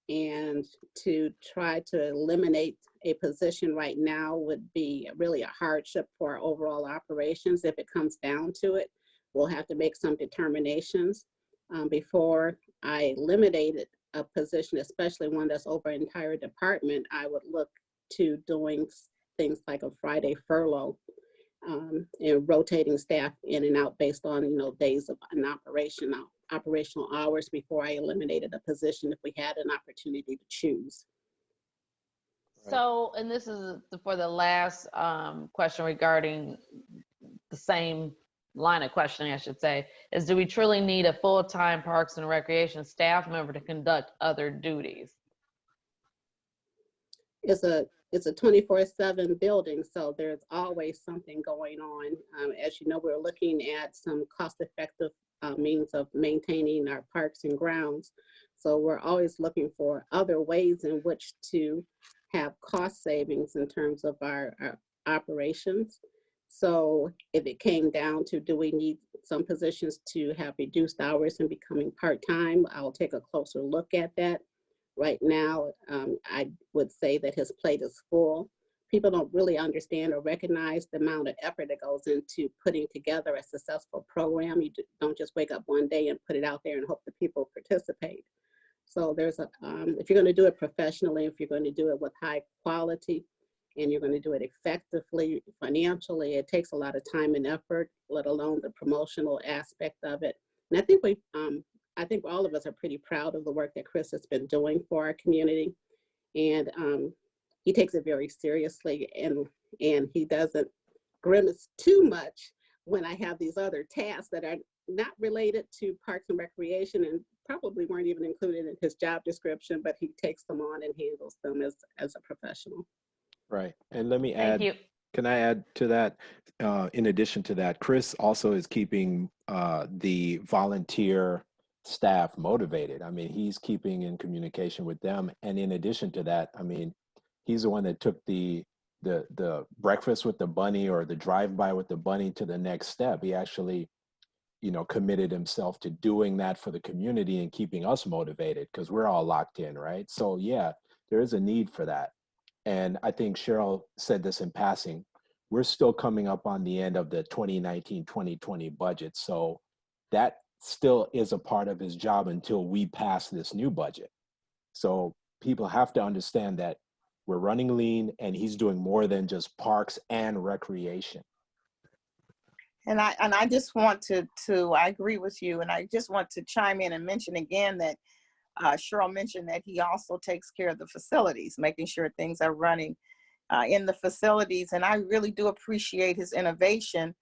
[SPEAKER 4] and to try to eliminate a position right now would be really a hardship for our overall operations. If it comes down to it, we'll have to make some determinations. Before I eliminated a position, especially one that's over an entire department, I would look to doing things like a Friday furlough and rotating staff in and out based on days of an operational hours before I eliminated a position if we had an opportunity to choose.
[SPEAKER 1] So, and this is for the last question regarding the same line of questioning, I should say, is do we truly need a full-time Parks and Recreation staff member to conduct other duties?
[SPEAKER 4] It's a 24/7 building, so there's always something going on. As you know, we're looking at some cost-effective means of maintaining our parks and grounds. So we're always looking for other ways in which to have cost savings in terms of our operations. So if it came down to, do we need some positions to have reduced hours and becoming part-time, I'll take a closer look at that. Right now, I would say that his plate is full. People don't really understand or recognize the amount of effort that goes into putting together a successful program. You don't just wake up one day and put it out there and hope that people participate. So there's if you're going to do it professionally, if you're going to do it with high quality, and you're going to do it effectively financially, it takes a lot of time and effort, let alone the promotional aspect of it. And I think all of us are pretty proud of the work that Chris has been doing for our community. And he takes it very seriously, and he doesn't grimace too much when I have these other tasks that are not related to Parks and Recreation and probably weren't even included in his job description, but he takes them on and handles them as a professional.
[SPEAKER 3] Right. And let me
[SPEAKER 1] Thank
[SPEAKER 3] add,
[SPEAKER 1] you.
[SPEAKER 3] can I add to that? In addition to that, Chris also is keeping the volunteer staff motivated. I mean, he's keeping in communication with them. And in addition to that, I mean, he's the one that took the breakfast with the bunny or the drive-by with the bunny to the next step. He actually, you know, committed himself to doing that for the community and keeping us motivated because we're all locked in, right? So yeah, there is a need for that. And I think Cheryl said this in passing, we're still coming up on the end of the 2019-2020 budget. So that still is a part of his job until we pass this new budget. So people have to understand that we're running lean and he's doing more than just parks and recreation.
[SPEAKER 11] And I just want to I agree with you, and I just want to chime in and mention again that Cheryl mentioned that he also takes care of the facilities, making sure things are running in the facilities. And I really do appreciate his innovation,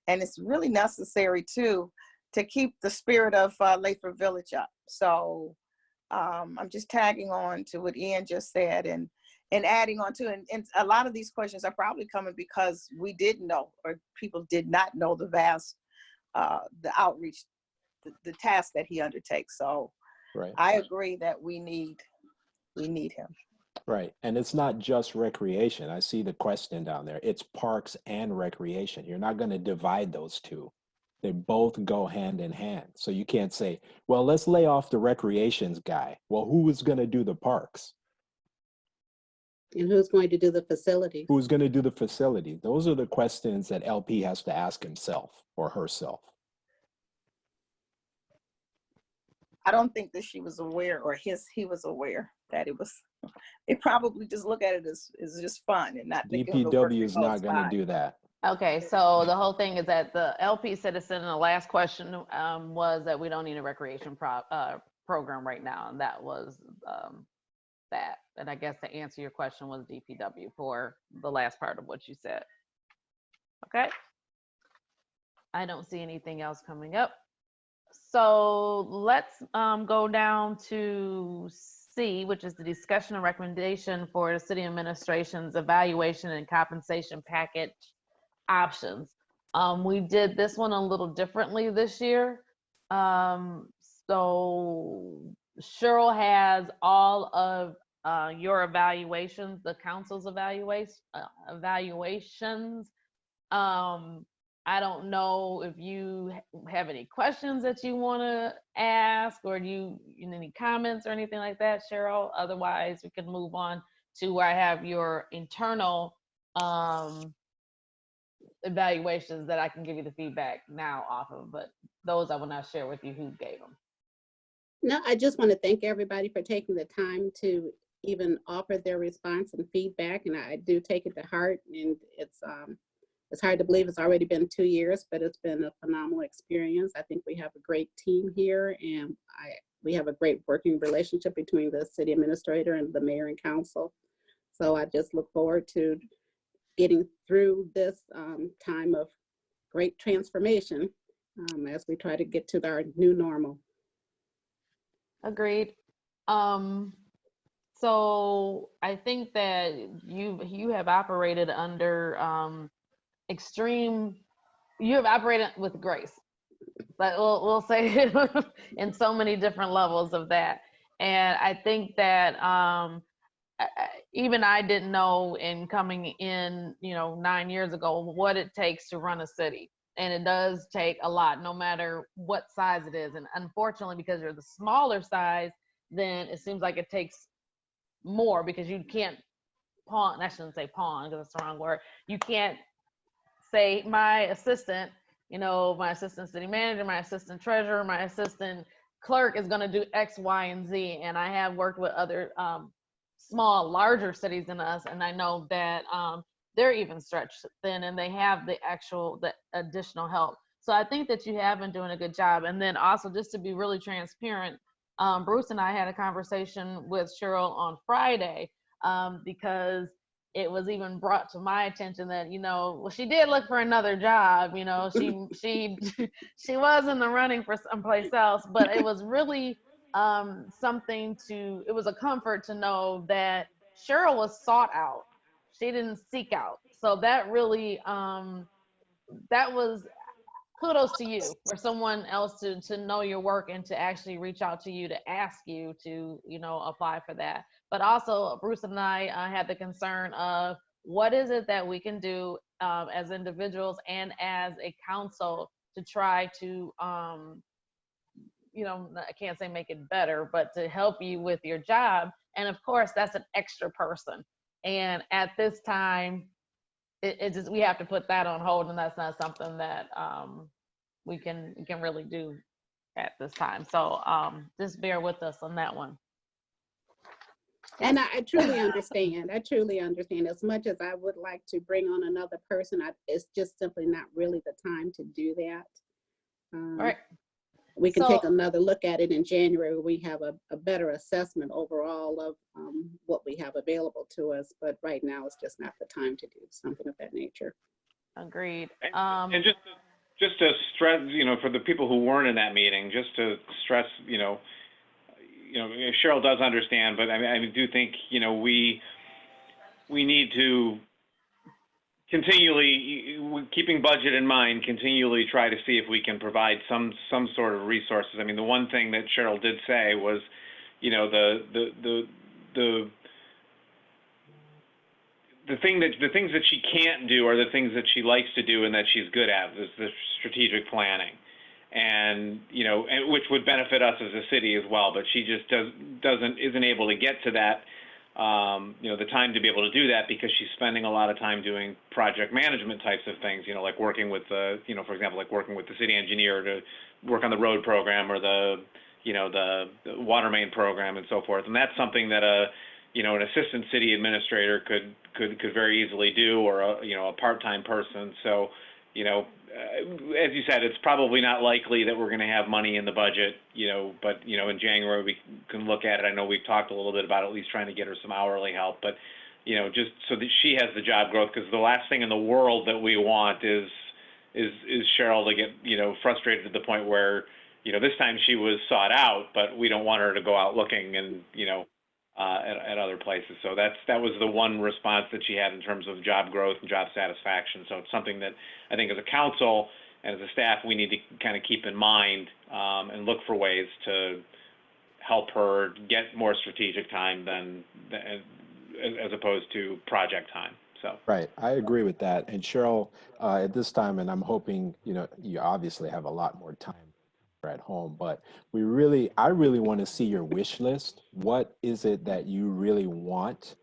[SPEAKER 11] and it's really necessary too to keep the spirit of Lathrup Village up. So I'm just tagging on to what Ian just said and adding on to, and a lot of these questions are probably coming because we didn't know, or people did not know the vast, the outreach, the task that he undertakes. So
[SPEAKER 3] Right.
[SPEAKER 11] I agree that we need him.
[SPEAKER 3] Right. And it's not just recreation. I see the question down there. It's parks and recreation. You're not going to divide those two. They both go hand in hand. So you can't say, well, let's lay off the recreations guy. Well, who is going to do the parks?
[SPEAKER 4] And who's going to do the facilities?
[SPEAKER 3] Who's going to do the facility? Those are the questions that LP has to ask himself or herself.
[SPEAKER 11] I don't think that she was aware, or he was aware that it was, they probably just look at it as just fun and not thinking of the work
[SPEAKER 3] DPW
[SPEAKER 11] that
[SPEAKER 3] is not
[SPEAKER 11] goes
[SPEAKER 3] going to
[SPEAKER 11] by.
[SPEAKER 3] do that.
[SPEAKER 1] Okay, so the whole thing is that the LP citizen in the last question was that we don't need a recreation program right now, and that was that. And I guess to answer your question was DPW for the last part of what you said. Okay. I don't see anything else coming up. So let's go down to C, which is the discussion and recommendation for the city administration's evaluation and compensation package options. We did this one a little differently this year. So Cheryl has all of your evaluations, the council's evaluations. I don't know if you have any questions that you want to ask, or do you any comments or anything like that, Cheryl? Otherwise, we can move on to where I have your internal evaluations that I can give you the feedback now off of, but those I will not share with you who gave them.
[SPEAKER 4] No, I just want to thank everybody for taking the time to even offer their response and feedback, and I do take it to heart, and it's hard to believe it's already been 2 years, but it's been a phenomenal experience. I think we have a great team here, and we have a great working relationship between the city administrator and the mayor and council. So I just look forward to getting through this time of great transformation as we try to get to our new normal.
[SPEAKER 1] Agreed. So I think that you have operated under you have operated with grace, but we'll say it in so many different levels of that. And I think that even I didn't know in coming in, 9 years ago, what it takes to run a city. And it does take a lot, no matter what size it is. And unfortunately, because you're the smaller size, then it seems like it takes more, because you can't pawn, I shouldn't say pawn because that's the wrong word. You can't say my assistant, my assistant city manager, my assistant treasurer, my assistant clerk is going to do X, Y, and Z. And I have worked with other larger cities than us, and I know that they're even stretched thin, and they have the additional help. So I think that you have been doing a good job. And then also, just to be really transparent, Bruce and I had a conversation with Cheryl on Friday because it was even brought to my attention that, well, she did look for another job, she she was in the running for someplace else, but it was really it was a comfort to know that Cheryl was sought out. She didn't seek out. So that really, that was kudos to you for someone else to know your work and to actually reach out to you to ask you to, apply for that. But also Bruce and I had the concern of what is it that we can do as individuals and as a council to try to, I can't say make it better, but to help you with your job. And of course, that's an extra person. And at this time, it just, we have to put that on hold, and that's not something that we can really do at this time. So just bear with us on that one.
[SPEAKER 4] And I truly understand. I truly understand. As much as I would like to bring on another person, it's just simply not really the time to do that.
[SPEAKER 1] All right.
[SPEAKER 4] We can take another look at it in January. We have a better assessment overall of what we have available to us. But right now, it's just not the time to do something of that nature. Agreed.
[SPEAKER 2] And just to stress, for the people who weren't in that meeting, just to stress, Cheryl does understand, but I do think, we need to continually, keeping budget in mind, continually try to see if we can provide some sort of resources. I mean, the one thing that Cheryl did say was, the things that she can't do are the things that she likes to do and that she's good at, is the strategic planning, and and which would benefit us as a city as well. But she just isn't able to get to that, the time to be able to do that, because she's spending a lot of time doing project management types of things, like working with the, for example, like working with the city engineer to work on the road program or the water main program and so forth. And that's something that an assistant city administrator could very easily do, or a part-time person. So, as you said, it's probably not likely that we're going to have money in the budget, but, in January we can look at it. I know we've talked a little bit about at least trying to get her some hourly help, but, just so that she has the job growth, because the last thing in the world that we want is Cheryl to get, frustrated to the point where, this time she was sought out, but we don't want her to go out looking and, at other places. So that was the one response that she had in terms of job growth and job satisfaction. So it's something that I think as a council and as a staff, we need to kind of keep in mind and look for ways to help her get more strategic time as opposed to project time. So.
[SPEAKER 3] Right, I agree with that. And Cheryl, at this time, and I'm hoping, you obviously have a lot more time at home, but I really want to see your wish list. What is it that you really want,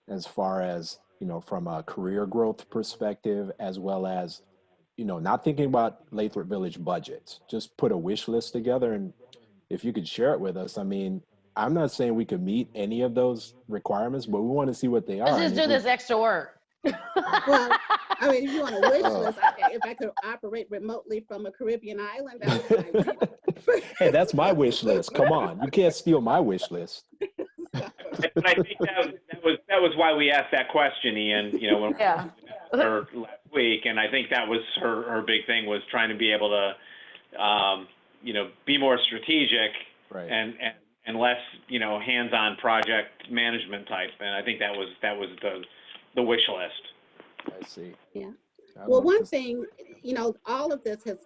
[SPEAKER 3] as far as, from a career growth perspective, as well as, not thinking about Lathrup Village budgets, just put a wish list together. And if you could share it with us, I mean, I'm not saying we could meet any of those requirements, but we want to see what they are.
[SPEAKER 1] Let's just do this extra work.
[SPEAKER 4] Well, I mean, if you want a wish list, if I could operate remotely from a Caribbean island, that would be ideal.
[SPEAKER 3] Hey, that's my wish list. Come on, you can't steal my wish list.
[SPEAKER 2] And I think that was why we asked that question, Ian. When we asked her last week, and I think that was her big thing, was trying to be able to, be more strategic,
[SPEAKER 3] right,
[SPEAKER 2] and less, hands-on project management type. And I think that was the wish list.
[SPEAKER 3] I see.
[SPEAKER 4] Yeah. Well, one thing, all of this has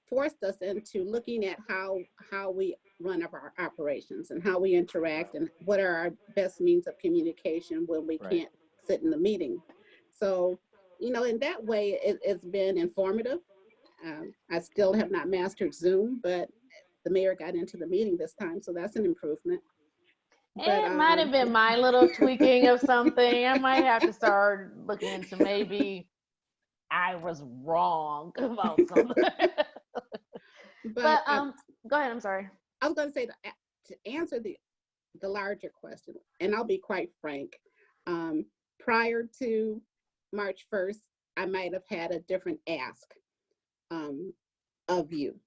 [SPEAKER 4] forced us into looking at how we run our operations and how we interact and what are our best means of communication when we can't sit in the meeting. So, in that way, it's been informative. I still have not mastered Zoom, but the mayor got into the meeting this time, so that's an improvement.
[SPEAKER 1] It might have been my little tweaking of something. I might have to start looking into, maybe I was wrong about something. But go ahead, I'm sorry.
[SPEAKER 4] I was going to say, to answer the larger question, and I'll be quite frank, prior to March 1st, I might have had a different ask of you.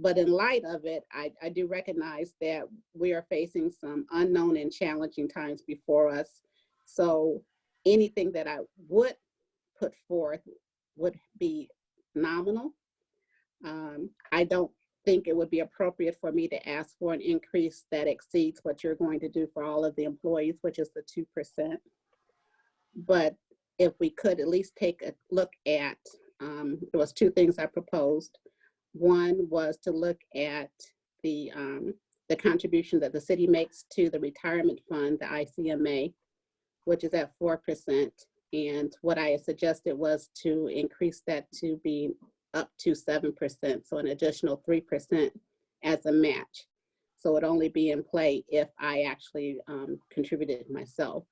[SPEAKER 4] But in light of it, I do recognize that we are facing some unknown and challenging times before us. So anything that I would put forth would be nominal. I don't think it would be appropriate for me to ask for an increase that exceeds what you're going to do for all of the employees, which is the 2%. But if we could at least take a look at, there was two things I proposed. One was to look at the contribution that the city makes to the retirement fund, the ICMA, which is at 4%. And what I had suggested was to increase that to be up to 7%, so an additional 3% as a match. So it'd only be in play if I actually contributed myself.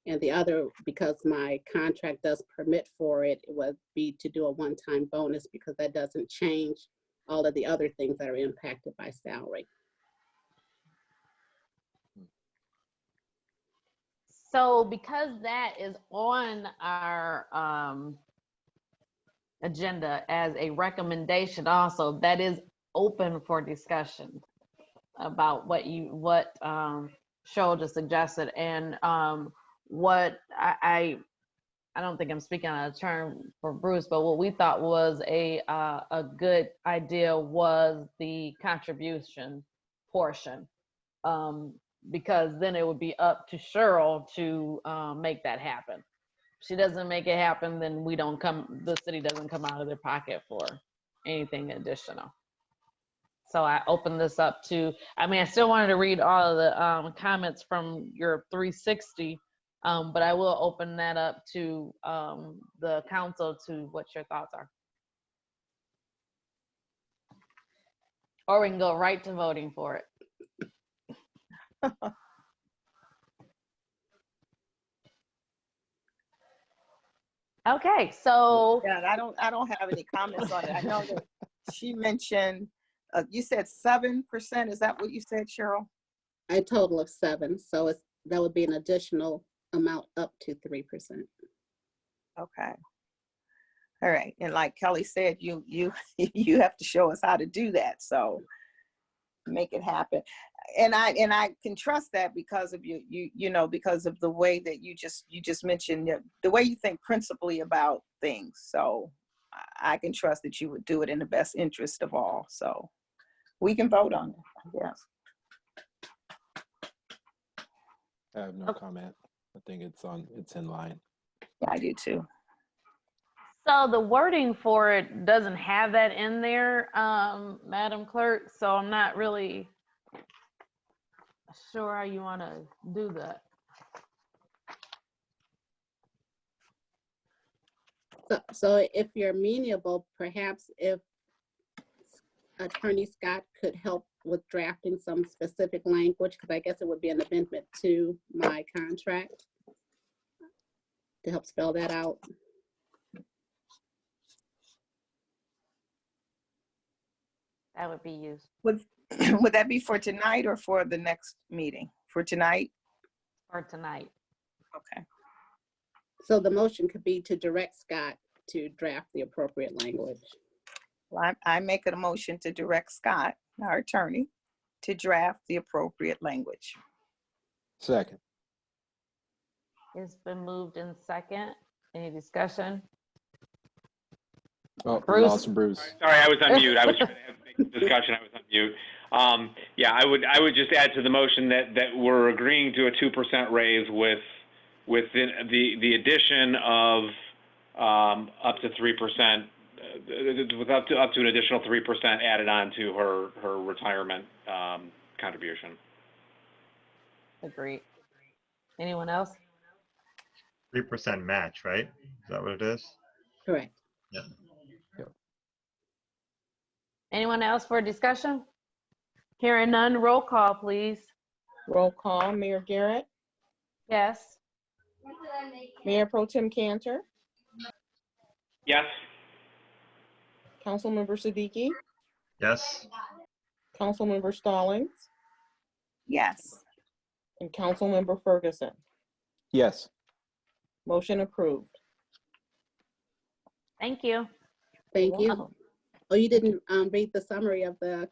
[SPEAKER 4] And the other, because my contract does permit for it, it would be to do a one-time bonus, because that doesn't change all of the other things that are impacted by salary.
[SPEAKER 1] So because that is on our agenda as a recommendation also, that is open for discussion about what Cheryl just suggested. And what I don't think I'm speaking on a term for Bruce, but what we thought was a good idea was the contribution portion. Because then it would be up to Cheryl to make that happen. If she doesn't make it happen, then the city doesn't come out of their pocket for anything additional. So I open this up to, I still wanted to read all of the comments from your 360, but I will open that up to the council to what your thoughts are. Or we can go right to voting for it. Okay, so
[SPEAKER 11] Yeah, I don't have any comments on it. I know that she mentioned, you said 7%. Is that what you said, Cheryl?
[SPEAKER 4] A total of 7, so that would be an additional amount up to 3%.
[SPEAKER 11] Okay. All right. And like Kelly said, you have to show us how to do that. So make it happen. And I can trust that because of because of the way that you just mentioned, the way you think principally about things. So I can trust that you would do it in the best interest of all. So we can vote on it, I guess.
[SPEAKER 3] I have no comment. I think it's in line.
[SPEAKER 11] Yeah, I do too.
[SPEAKER 1] So the wording for it doesn't have that in there, Madam Clerk, so I'm not really sure how you want to do that.
[SPEAKER 4] So if you're amenable, perhaps if Attorney Scott could help with drafting some specific language, because I guess it would be an amendment to my contract to help spell that out.
[SPEAKER 1] That would be used.
[SPEAKER 11] Would that be for tonight or for the next meeting? For tonight?
[SPEAKER 1] For tonight.
[SPEAKER 11] Okay.
[SPEAKER 4] So the motion could be to direct Scott to draft the appropriate language.
[SPEAKER 11] Well, I make a motion to direct Scott, our attorney, to draft the appropriate language.
[SPEAKER 3] Second.
[SPEAKER 1] It's been moved in second. Any discussion?
[SPEAKER 3] Oh,
[SPEAKER 1] Bruce?
[SPEAKER 3] we lost Bruce.
[SPEAKER 2] Sorry, I was on mute. I was trying to have a discussion. I was on mute. Yeah, I would just add to the motion that we're agreeing to a 2% raise with the addition of up to 3%, with up to an additional 3% added on to her retirement contribution.
[SPEAKER 1] Agreed. Anyone else?
[SPEAKER 12] 3% match, right? Is that what it is?
[SPEAKER 4] Correct.
[SPEAKER 12] Yeah.
[SPEAKER 1] Anyone else for discussion? Hearing none, roll call, please.
[SPEAKER 5] Roll call, Mayor Garrett,
[SPEAKER 1] Yes.
[SPEAKER 5] Mayor Pro Tem Cantor,
[SPEAKER 2] Yes.
[SPEAKER 5] Councilmember Siddiqui,
[SPEAKER 12] Yes.
[SPEAKER 5] Councilmember Stallings,
[SPEAKER 11] Yes.
[SPEAKER 5] and Councilmember Ferguson.
[SPEAKER 3] Yes.
[SPEAKER 5] Motion approved.
[SPEAKER 1] Thank you.
[SPEAKER 4] Thank you. Oh, you didn't read the summary of the.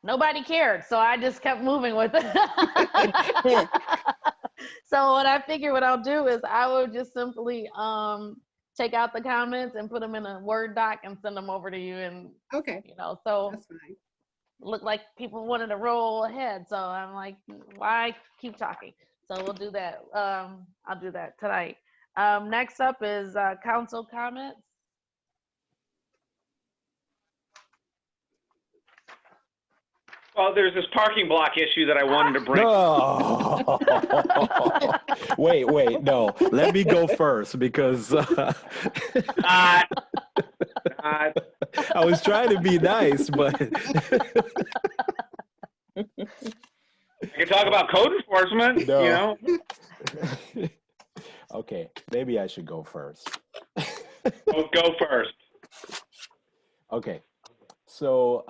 [SPEAKER 1] Nobody cared, so I just kept moving with it. So what I figure what I'll do is I will just simply take out the comments and put them in a Word doc and send them over to you. And
[SPEAKER 4] Okay,
[SPEAKER 1] so
[SPEAKER 4] that's fine.
[SPEAKER 1] look like people wanted to roll ahead. So I'm like, why keep talking? So we'll do that. I'll do that tonight. Next up is council comments.
[SPEAKER 2] Well, there's this parking block issue that I wanted to bring.
[SPEAKER 3] No. Wait, no. Let me go first because
[SPEAKER 2] Not.
[SPEAKER 3] I was trying to be nice, but
[SPEAKER 2] I can talk about code enforcement,
[SPEAKER 3] No.
[SPEAKER 2] you know.
[SPEAKER 3] Okay, maybe I should go first.
[SPEAKER 2] Go first.
[SPEAKER 3] Okay, so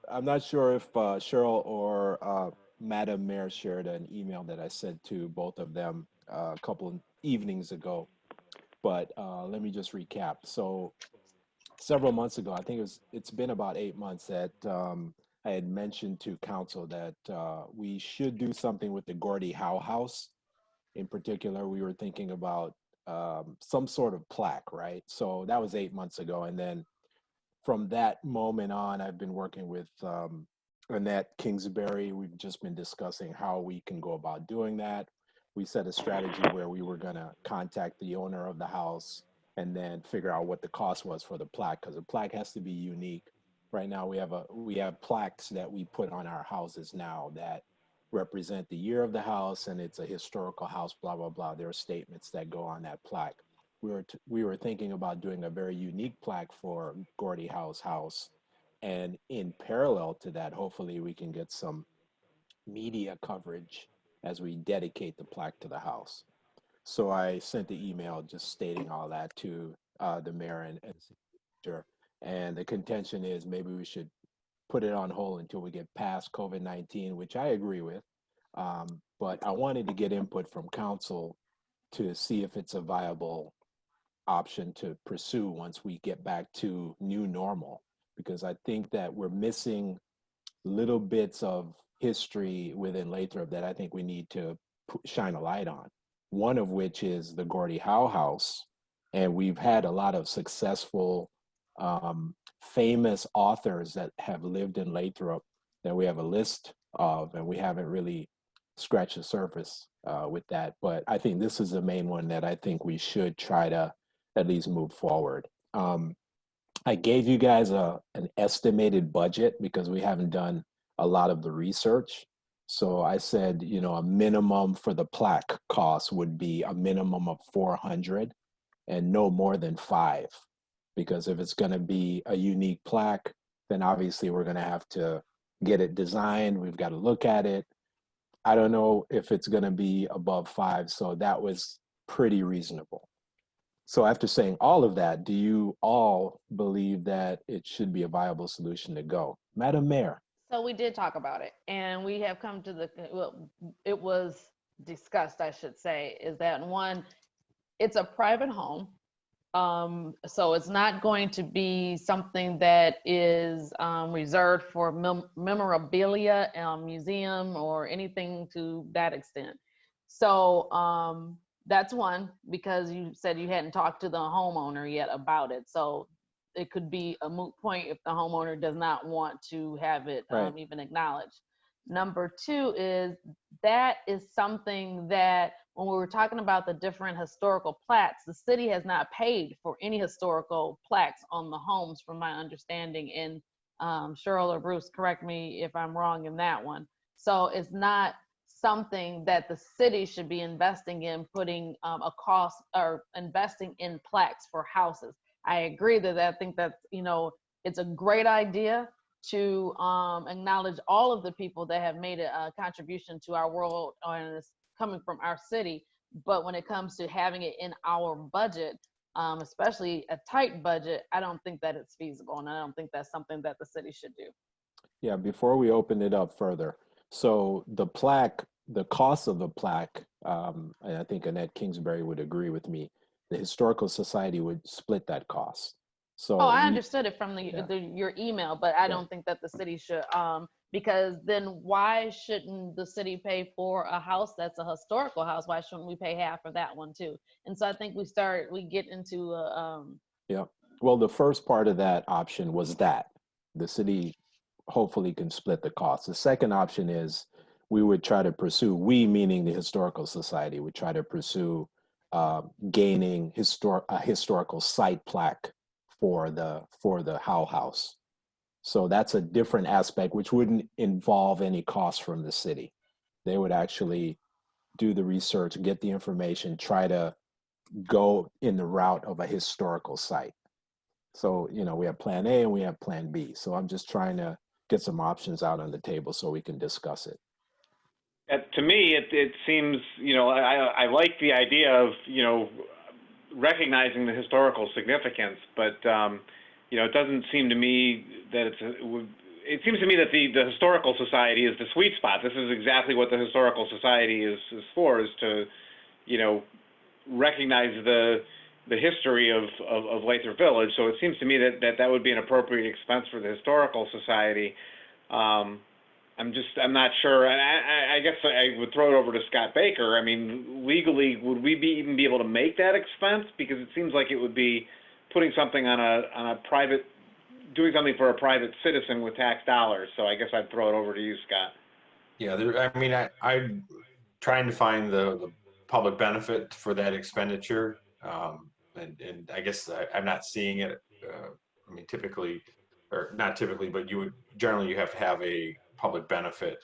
[SPEAKER 3] I'm not sure if Cheryl or Madam Mayor shared an email that I sent to both of them a couple of evenings ago, but let me just recap. So several months ago, I think it's been about 8 months that I had mentioned to council that we should do something with the Gordie Howe House. In particular, we were thinking about some sort of plaque, right? So that was 8 months ago. And then from that moment on, I've been working with Annette Kingsbury. We've just been discussing how we can go about doing that. We set a strategy where we were gonna contact the owner of the house and then figure out what the cost was for the plaque, because the plaque has to be unique. Right now, we have plaques that we put on our houses now that represent the year of the house, and it's a historical house, blah, blah, blah. There are statements that go on that plaque. We were thinking about doing a very unique plaque for Gordie Howe's house. And in parallel to that, hopefully we can get some media coverage as we dedicate the plaque to the house. So I sent the email just stating all that to the mayor and secretary. And the contention is maybe we should put it on hold until we get past COVID-19, which I agree with. But I wanted to get input from council to see if it's a viable option to pursue once we get back to new normal, because I think that we're missing little bits of history within Lathrup that I think we need to shine a light on. One of which is the Gordie Howe House. And we've had a lot of successful, famous authors that have lived in Lathrup that we have a list of, and we haven't really scratched the surface with that. But I think this is the main one that I think we should try to at least move forward. I gave you guys an estimated budget because we haven't done a lot of the research. So I said, you know, a minimum for the plaque cost would be a minimum of 400 and no more than 5. Because if it's going to be a unique plaque, then obviously we're going to have to get it designed. We've got to look at it. I don't know if it's going to be above 5. So that was pretty reasonable. So after saying all of that, do you all believe that it should be a viable solution to go? Madam Mayor.
[SPEAKER 1] So we did talk about it, and we have come to it was discussed, I should say, is that one, it's a private home. So it's not going to be something that is reserved for memorabilia, museum, or anything to that extent. So that's one, because you said you hadn't talked to the homeowner yet about it. So it could be a moot point if the homeowner does not want to have it even acknowledged. Number 2 is that is something that when we were talking about the different historical plaques, the city has not paid for any historical plaques on the homes, from my understanding. And Cheryl or Bruce, correct me if I'm wrong in that one. So it's not something that the city should be investing in, putting a cost or investing in plaques for houses. I agree that I think that, you know, it's a great idea to acknowledge all of the people that have made a contribution to our world and it's coming from our city. But when it comes to having it in our budget, especially a tight budget, I don't think that it's feasible. And I don't think that's something that the city should do.
[SPEAKER 3] Yeah, before we open it up further. So the plaque, the cost of the plaque, and I think Annette Kingsbury would agree with me, the Historical Society would split that cost. So
[SPEAKER 1] I understood it from your email, but I don't think that the city should, Because then why shouldn't the city pay for a house that's a historical house? Why shouldn't we pay half for that one too? And so I think we get into
[SPEAKER 3] Yeah. Well, the first part of that option was that the city hopefully can split the cost. The second option is we would try to pursue, we meaning the Historical Society, would try to pursue gaining a historical site plaque for the Howe House. So that's a different aspect, which wouldn't involve any cost from the city. They would actually do the research, get the information, try to go in the route of a historical site. So, you know, we have plan A and we have plan B. So I'm just trying to get some options out on the table so we can discuss it.
[SPEAKER 2] To me, it seems, you know, I like the idea of, you know, recognizing the historical significance, but, you know, it doesn't seem to me that it seems to me that the Historical Society is the sweet spot. This is exactly what the Historical Society is for, is to, you know, recognize the history of Lathrup Village. So it seems to me that would be an appropriate expense for the Historical Society. I'm not sure. I guess I would throw it over to Scott Baker. I mean, legally, would we even be able to make that expense? Because it seems like it would be putting something on a private, doing something for a private citizen with tax dollars. So I guess I'd throw it over to you, Scott.
[SPEAKER 7] Yeah, I mean, I'm trying to find the public benefit for that expenditure. And I guess I'm not seeing it. I mean, typically, or not typically, but you have to have a public benefit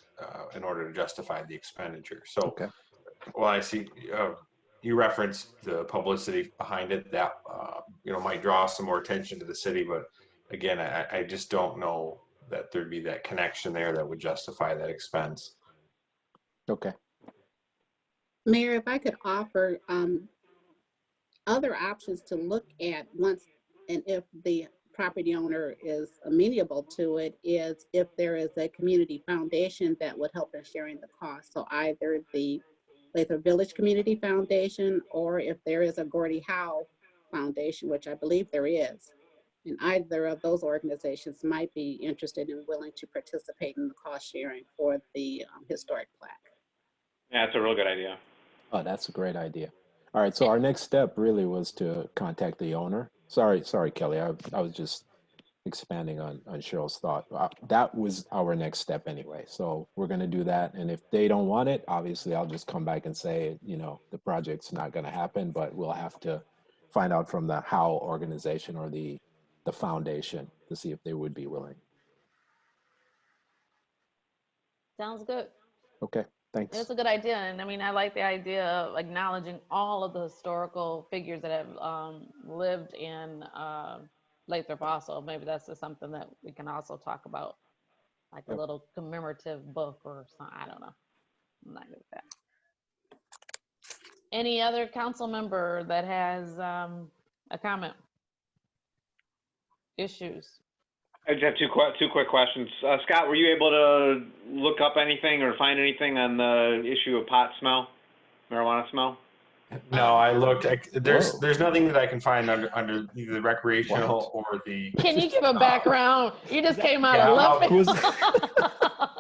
[SPEAKER 7] in order to justify the expenditure. So,
[SPEAKER 3] Okay.
[SPEAKER 7] well, I see you referenced the publicity behind it. That you know, might draw some more attention to the city, but again, I just don't know that there'd be that connection there that would justify that expense.
[SPEAKER 3] Okay.
[SPEAKER 4] Mayor, if I could offer other options to look at once, and if the property owner is amenable to it, is if there is a community foundation that would help in sharing the cost. So either the Lathrup Village Community Foundation, or if there is a Gordie Howe Foundation, which I believe there is, and either of those organizations might be interested and willing to participate in the cost sharing for the historic plaque.
[SPEAKER 2] Yeah, that's a real good idea.
[SPEAKER 3] Oh, that's a great idea. All right, so our next step really was to contact the owner. Sorry, Kelly, I was just expanding on Cheryl's thought. That was our next step anyway. So we're going to do that. And if they don't want it, obviously I'll just come back and say, you know, the project's not going to happen, but we'll have to find out from the Howe organization or the foundation to see if they would be willing.
[SPEAKER 1] sounds good.
[SPEAKER 3] Okay, thanks.
[SPEAKER 1] It's a good idea. And I mean, I like the idea of acknowledging all of the historical figures that have lived in Lathrop also. Maybe that's just something that we can also talk about, like a little commemorative book or something. I don't know. I'm not good at that. Any other council member that has a comment? Issues?
[SPEAKER 2] I just have two quick questions. Scott, were you able to look up anything or find anything on the issue of pot smell, marijuana smell?
[SPEAKER 7] No, I looked. There's nothing that I can find under either the recreational or the.
[SPEAKER 1] Can you give a background? You just came out
[SPEAKER 7] Yeah,
[SPEAKER 1] of left field.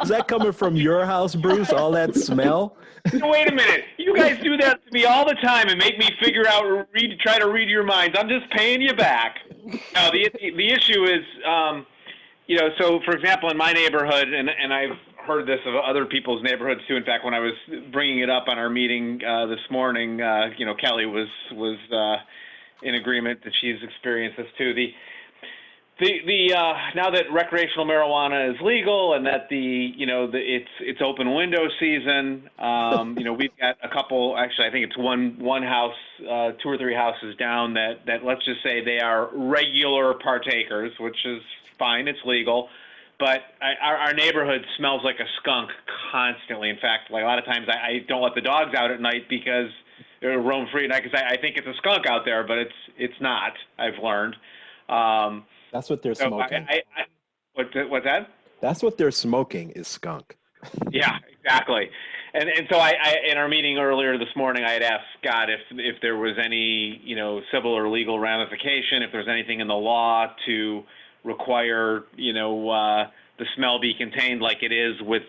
[SPEAKER 3] Is that coming from your house, Bruce? All that smell?
[SPEAKER 2] No, wait a minute. You guys do that to me all the time and make me figure out, try to read your minds. I'm just paying you back. No, the issue is, you know, so for example, in my neighborhood, and I've heard this of other people's neighborhoods too. In fact, when I was bringing it up on our meeting this morning, you know, Kelly was in agreement that she's experienced this too. Now that recreational marijuana is legal and that it's open window season, you know, we've got a couple, actually, I think it's one house, 2 or 3 houses down that let's just say they are regular partakers, which is fine, it's legal. But our neighborhood smells like a skunk constantly. In fact, like a lot of times I don't let the dogs out at night because they're roam free at night because I think it's a skunk out there, but it's not, I've learned.
[SPEAKER 3] That's what they're smoking.
[SPEAKER 2] What's that?
[SPEAKER 3] That's what they're smoking is skunk.
[SPEAKER 2] Yeah, exactly. And so I in our meeting earlier this morning, I had asked Scott if there was any, you know, civil or legal ramification, if there's anything in the law to require, you know, the the smell be contained like it is with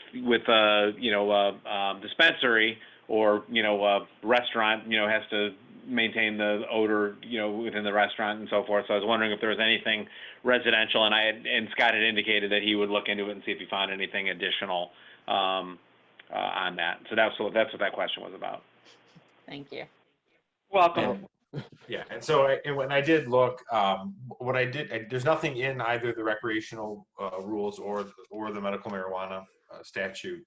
[SPEAKER 2] a, you know, dispensary, or, you know, a restaurant, you know, has to maintain the odor, you know, within the restaurant and so forth. So I was wondering if there was anything residential, and Scott had indicated that he would look into it and see if he found anything additional on that. So that's what that question was about.
[SPEAKER 1] Thank you.
[SPEAKER 2] Welcome.
[SPEAKER 7] Yeah, and so when I did look, what I did, there's nothing in either the recreational rules or the medical marijuana statute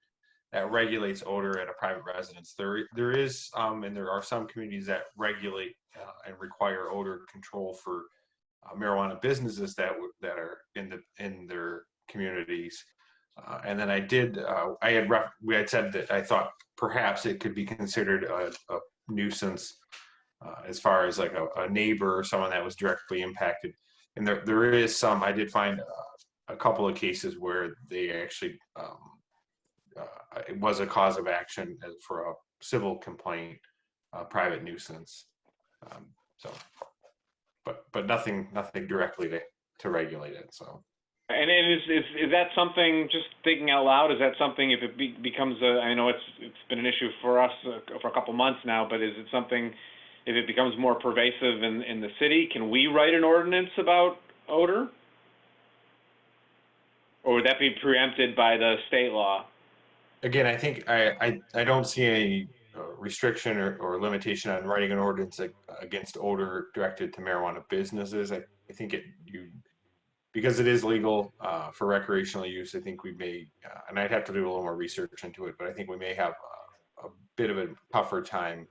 [SPEAKER 7] that regulates odor at a private residence. There is, and there are some communities that regulate and require odor control for marijuana businesses that are in their communities. And then we had said that I thought perhaps it could be considered a nuisance as far as like a neighbor or someone that was directly impacted. And there is some, I did find a couple of cases where they actually, it was a cause of action for a civil complaint, private nuisance. So, but nothing directly to regulate it. So.
[SPEAKER 2] And is that something, just thinking out loud, is that something, if it becomes I know it's been an issue for us for a couple months now, but is it something, if it becomes more pervasive in the city, can we write an ordinance about odor? Or would that be preempted by the state law?
[SPEAKER 7] Again, I think I don't see any restriction or limitation on writing an ordinance against odor directed to marijuana businesses. I think because it is legal for recreational use, I think we may, and I'd have to do a little more research into it, but I think we may have a bit of a tougher time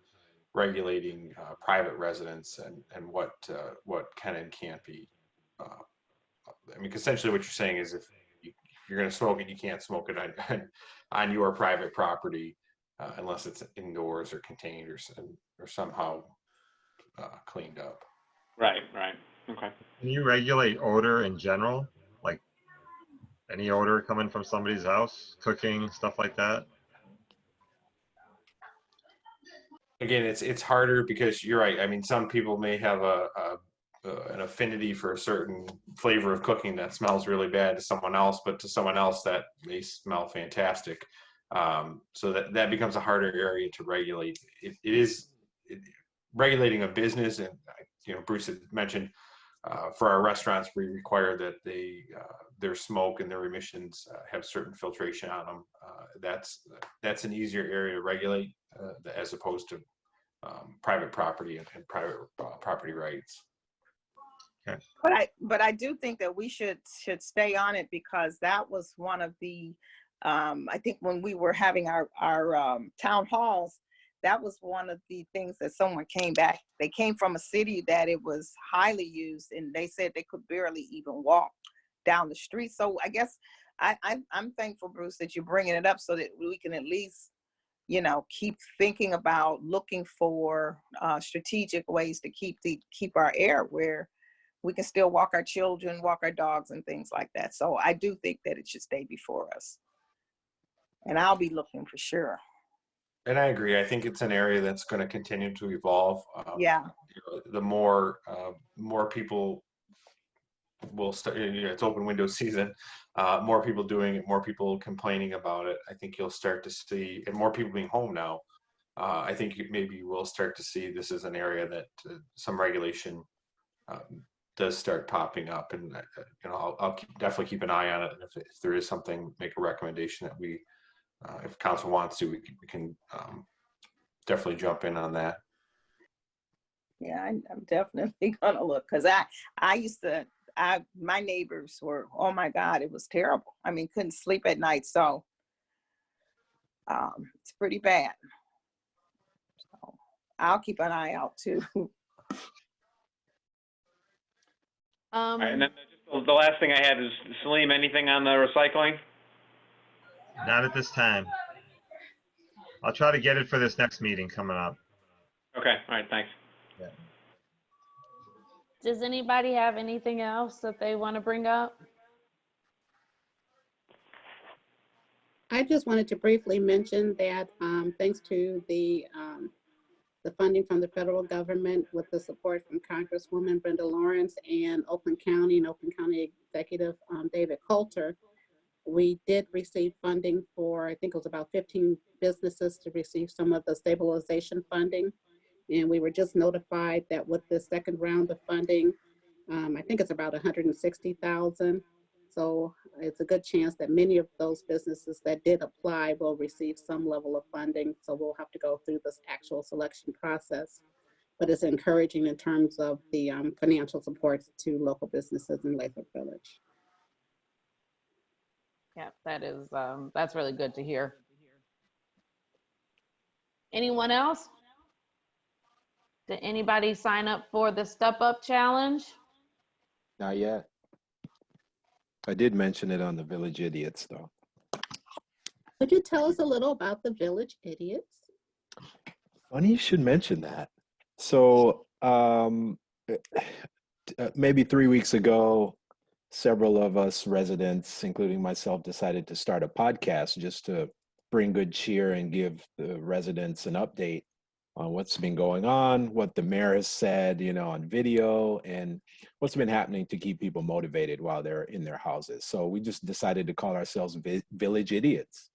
[SPEAKER 7] regulating private residents and what can and can't be. I mean, essentially what you're saying is if you're going to smoke it, you can't smoke it on your private property unless it's indoors or contained or somehow cleaned up.
[SPEAKER 2] Right. Okay.
[SPEAKER 12] Can you regulate odor in general? Like any odor coming from somebody's house, cooking, stuff like that?
[SPEAKER 7] Again, it's harder because you're right. I mean, some people may have an affinity for a certain flavor of cooking that smells really bad to someone else, but to someone else that may smell fantastic. So that becomes a harder area to regulate. Regulating a business, and Bruce had mentioned for our restaurants, we require that their smoke and their emissions have certain filtration on them. That's an easier area to regulate as opposed to private property and private property rights.
[SPEAKER 12] Okay.
[SPEAKER 11] But I do think that we should stay on it, because that was one of the I think when we were having our town halls, that was one of the things that someone came back. They came from a city that it was highly used, and they said they could barely even walk down the street. So I guess I'm thankful, Bruce, that you're bringing it up so that we can at least, keep thinking about looking for strategic ways to keep our air where we can still walk our children, walk our dogs, and things like that. So I do think that it should stay before us. And I'll be looking for sure.
[SPEAKER 7] And I agree. I think it's an area that's going to continue to evolve.
[SPEAKER 11] Yeah.
[SPEAKER 7] The more people will start, it's open window season. More people doing it, more people complaining about it. I think you'll start to see, and more people being home now. I think maybe we'll start to see this is an area that some regulation does start popping up, and I'll definitely keep an eye on it. And if there is something, make a recommendation that we. If council wants to, we can definitely jump in on that.
[SPEAKER 11] Yeah, I'm definitely gonna look, because my neighbors were, oh my God, it was terrible. I mean, couldn't sleep at night. So it's pretty bad. So I'll keep an eye out too.
[SPEAKER 2] All right, and then just the last thing I had is, Salim, anything on the recycling?
[SPEAKER 12] Not at this time. I'll try to get it for this next meeting coming up.
[SPEAKER 2] Okay, all right, thanks.
[SPEAKER 12] Yeah.
[SPEAKER 1] Does anybody have anything else that they want to bring up?
[SPEAKER 4] I just wanted to briefly mention that thanks to the funding from the federal government with the support from Congresswoman Brenda Lawrence and Oakland County Executive David Coulter, We did receive funding for, I think it was about 15 businesses to receive some of the stabilization funding. And we were just notified that with the second round of funding, I think it's about 160,000. So it's a good chance that many of those businesses that did apply will receive some level of funding. So we'll have to go through this actual selection process. But it's encouraging in terms of the financial support to local businesses in Lathrup Village.
[SPEAKER 1] Yeah, that is, that's really good to hear. Anyone else? Did anybody sign up for the Step Up Challenge?
[SPEAKER 3] Not yet. I did mention it on the Village Idiots, though.
[SPEAKER 4] Could you tell us a little about the Village Idiots?
[SPEAKER 3] Funny you should mention that. So maybe 3 weeks ago, several of us residents, including myself, decided to start a podcast just to bring good cheer and give the residents an update on what's been going on, what the mayor has said, you know, on video, and what's been happening to keep people motivated while they're in their houses. So we just decided to call ourselves Village Idiots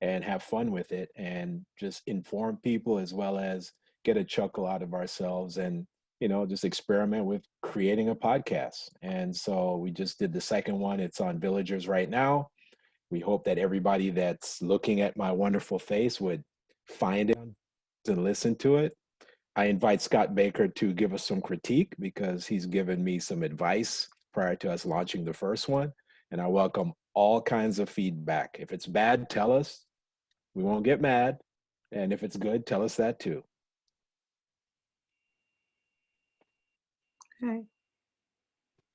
[SPEAKER 3] and have fun with it and just inform people as well as get a chuckle out of ourselves and, you know, just experiment with creating a podcast. And so we just did the second one. It's on Villagers right now. We hope that everybody that's looking at my wonderful face would find it to listen to it. I invite Scott Baker to give us some critique because he's given me some advice prior to us launching the first one. And I welcome all kinds of feedback. If it's bad, tell us. We won't get mad. And if it's good, tell us that too.
[SPEAKER 11] Okay.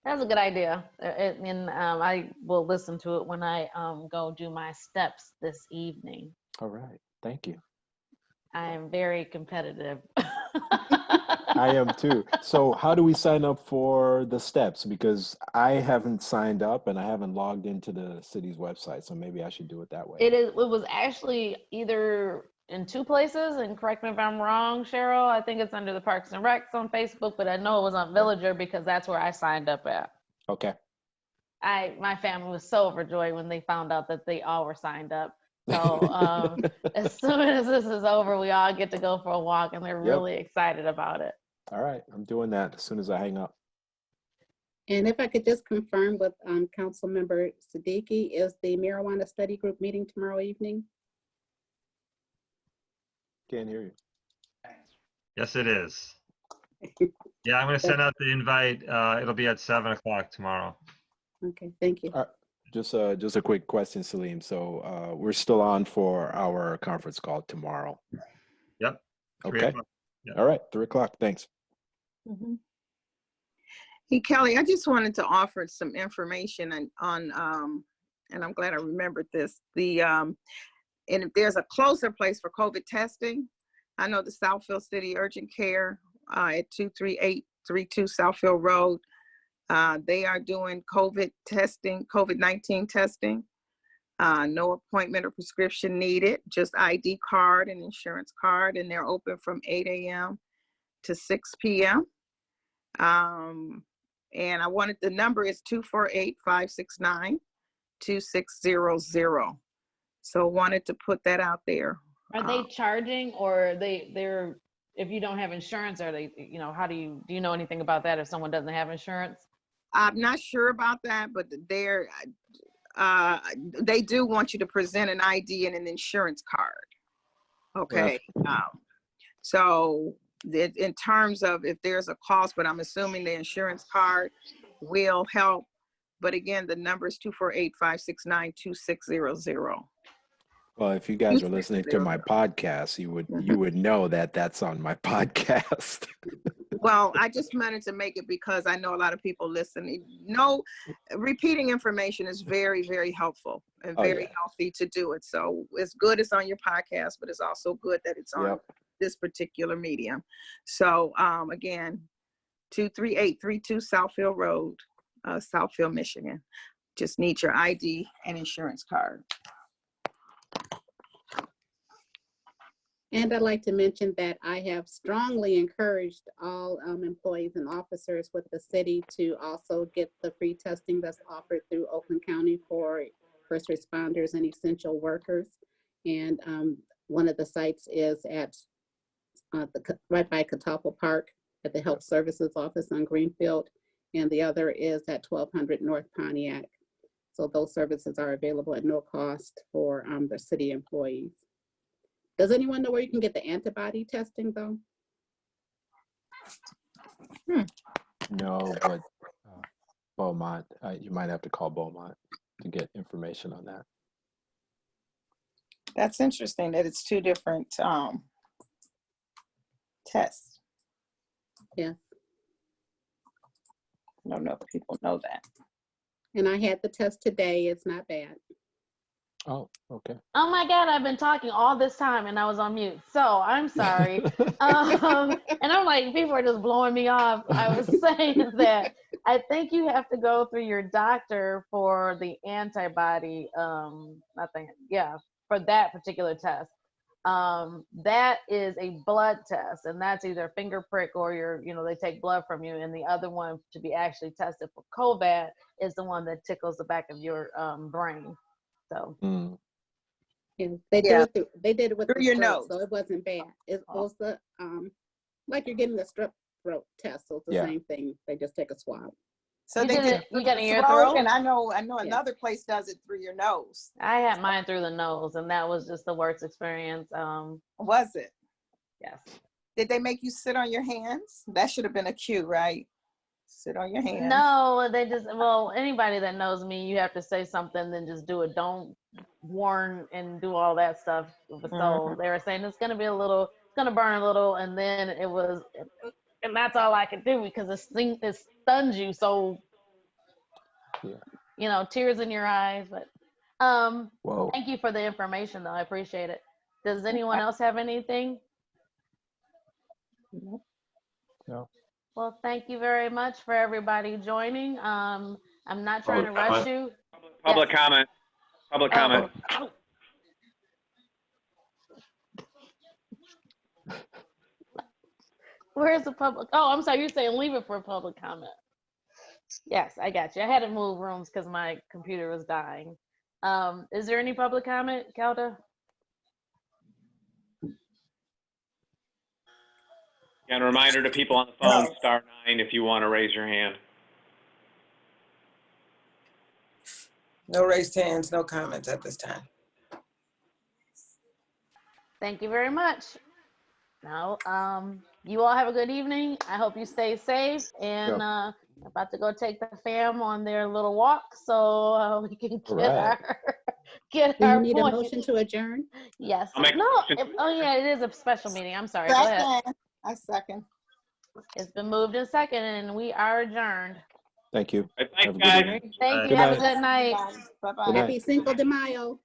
[SPEAKER 1] That's a good idea. And I will listen to it when I go do my steps this evening.
[SPEAKER 3] All right. Thank you.
[SPEAKER 1] I am very competitive.
[SPEAKER 3] I am too. So how do we sign up for the steps? Because I haven't signed up and I haven't logged into the city's website. So maybe I should do it that way.
[SPEAKER 1] It was actually either in two places, and correct me if I'm wrong, Cheryl. I think it's under the Parks and Recs on Facebook, but I know it was on Villager because that's where I signed up at.
[SPEAKER 3] Okay.
[SPEAKER 1] My family was so overjoyed when they found out that they all were signed up. So as soon as this is over, we all get to go for a walk, and they're really excited about it.
[SPEAKER 3] All right, I'm doing that as soon as I hang up.
[SPEAKER 4] And if I could just confirm with Councilmember Siddiqui, is the marijuana study group meeting tomorrow evening?
[SPEAKER 3] Can't hear you.
[SPEAKER 12] Yes, it is. Yeah, I'm going to send out the invite. It'll be at 7 o'clock tomorrow.
[SPEAKER 4] Okay, thank you.
[SPEAKER 3] Just a quick question, Salim. So we're still on for our conference call tomorrow.
[SPEAKER 12] Yep. 3
[SPEAKER 3] Okay.
[SPEAKER 12] o'clock. Yep.
[SPEAKER 3] All right, 3 o'clock. Thanks.
[SPEAKER 11] Mm-hmm. Hey, Kelly, I just wanted to offer some information on and I'm glad I remembered this. And if there's a closer place for COVID testing, I know the Southfield City Urgent Care at 23832 Southfield Road. They are doing COVID-19 testing. No appointment or prescription needed, just ID card and insurance card, and they're open from 8 a.m. to 6 p.m. And the number is 248-569-2600. So wanted to put that out there.
[SPEAKER 1] Are they charging, or they're, if you don't have insurance, are they, you know, do you know anything about that if someone doesn't have insurance?
[SPEAKER 11] I'm not sure about that, but they do want you to present an ID and an insurance card. Okay. So in terms of if there's a cost, but I'm assuming the insurance card will help. But again, the number is 248-569-2600.
[SPEAKER 3] Well, if you guys are listening to my podcast, you would know that that's on my podcast.
[SPEAKER 11] Well, I just wanted to make it because I know a lot of people listen. No, repeating information is very, very helpful and very healthy to do it. So it's good it's on your podcast, but it's also good that it's on this particular medium. So again, 23832 Southfield Road, Southfield, Michigan. Just need your ID and insurance card.
[SPEAKER 4] And I'd like to mention that I have strongly encouraged all employees and officers with the city to also get the free testing that's offered through Oakland County for first responders and essential workers. And one of the sites is at right by Catawba Park at the Health Services Office on Greenfield, and the other is at 1200 North Pontiac. So those services are available at no cost for the city employees. Does anyone know where you can get the antibody testing though?
[SPEAKER 3] No, but Beaumont, you might have to call Beaumont to get information on that.
[SPEAKER 11] That's interesting that it's two different tests.
[SPEAKER 4] Yeah.
[SPEAKER 11] I don't know if people know that.
[SPEAKER 4] And I had the test today. It's not bad.
[SPEAKER 3] Oh, okay.
[SPEAKER 1] Oh my God, I've been talking all this time and I was on mute. So I'm sorry. And I'm like, people are just blowing me off. I was saying that I think you have to go through your doctor for the antibody, for that particular test. That is a blood test, and that's either finger prick or they take blood from you. And the other one to be actually tested for COVID is the one that tickles the back of your brain. So
[SPEAKER 4] yeah, they did it with
[SPEAKER 11] through your
[SPEAKER 4] throat,
[SPEAKER 11] nose,
[SPEAKER 4] so it wasn't bad. It was the like you're getting the strep throat test, so it's the same thing. They just take a swab.
[SPEAKER 11] So they did
[SPEAKER 1] you got it in your
[SPEAKER 11] throat,
[SPEAKER 1] throat?
[SPEAKER 11] and I know another place does it through your nose.
[SPEAKER 1] I had mine through the nose, and that was just the worst experience.
[SPEAKER 11] Was it?
[SPEAKER 1] Yes.
[SPEAKER 11] Did they make you sit on your hands? That should have been a cue, right? Sit on your hands.
[SPEAKER 1] No, they just, anybody that knows me, you have to say something, then just do it. Don't warn and do all that stuff. So they were saying it's going to be it's going to burn a little. And then and that's all I could do because it stuns you. So, tears in your eyes. But thank you for the information, though. I appreciate it. Does anyone else have anything?
[SPEAKER 3] No.
[SPEAKER 1] Well, thank you very much for everybody joining. I'm not trying to rush you.
[SPEAKER 2] Public comment. Public comment.
[SPEAKER 1] Where's the public? Oh, I'm sorry. You're saying leave it for public comment. Yes, I got you. I had to move rooms because my computer was dying. Is there any public comment, Kelda?
[SPEAKER 2] And a reminder to people on the phone, *9 if you want to raise your hand.
[SPEAKER 6] No raised hands, no comments at this time.
[SPEAKER 1] Thank you very much. Now, you all have a good evening. I hope you stay safe. And I'm about to go take the fam on their little walk so we can get
[SPEAKER 4] Do
[SPEAKER 1] our
[SPEAKER 4] you need
[SPEAKER 1] point.
[SPEAKER 4] a motion to adjourn?
[SPEAKER 1] Yes.
[SPEAKER 2] I'll make a motion.
[SPEAKER 1] It is a special meeting. I'm sorry. Go ahead.
[SPEAKER 11] I second.
[SPEAKER 1] It's been moved and second, and we are adjourned.
[SPEAKER 3] Thank you.
[SPEAKER 2] Thanks,
[SPEAKER 3] Have a good
[SPEAKER 2] guys.
[SPEAKER 3] evening.
[SPEAKER 1] Thank you.
[SPEAKER 3] Good
[SPEAKER 1] Have a
[SPEAKER 3] night.
[SPEAKER 1] good night.
[SPEAKER 11] Bye-bye.
[SPEAKER 3] Good night.
[SPEAKER 4] Happy Cinco de Mayo.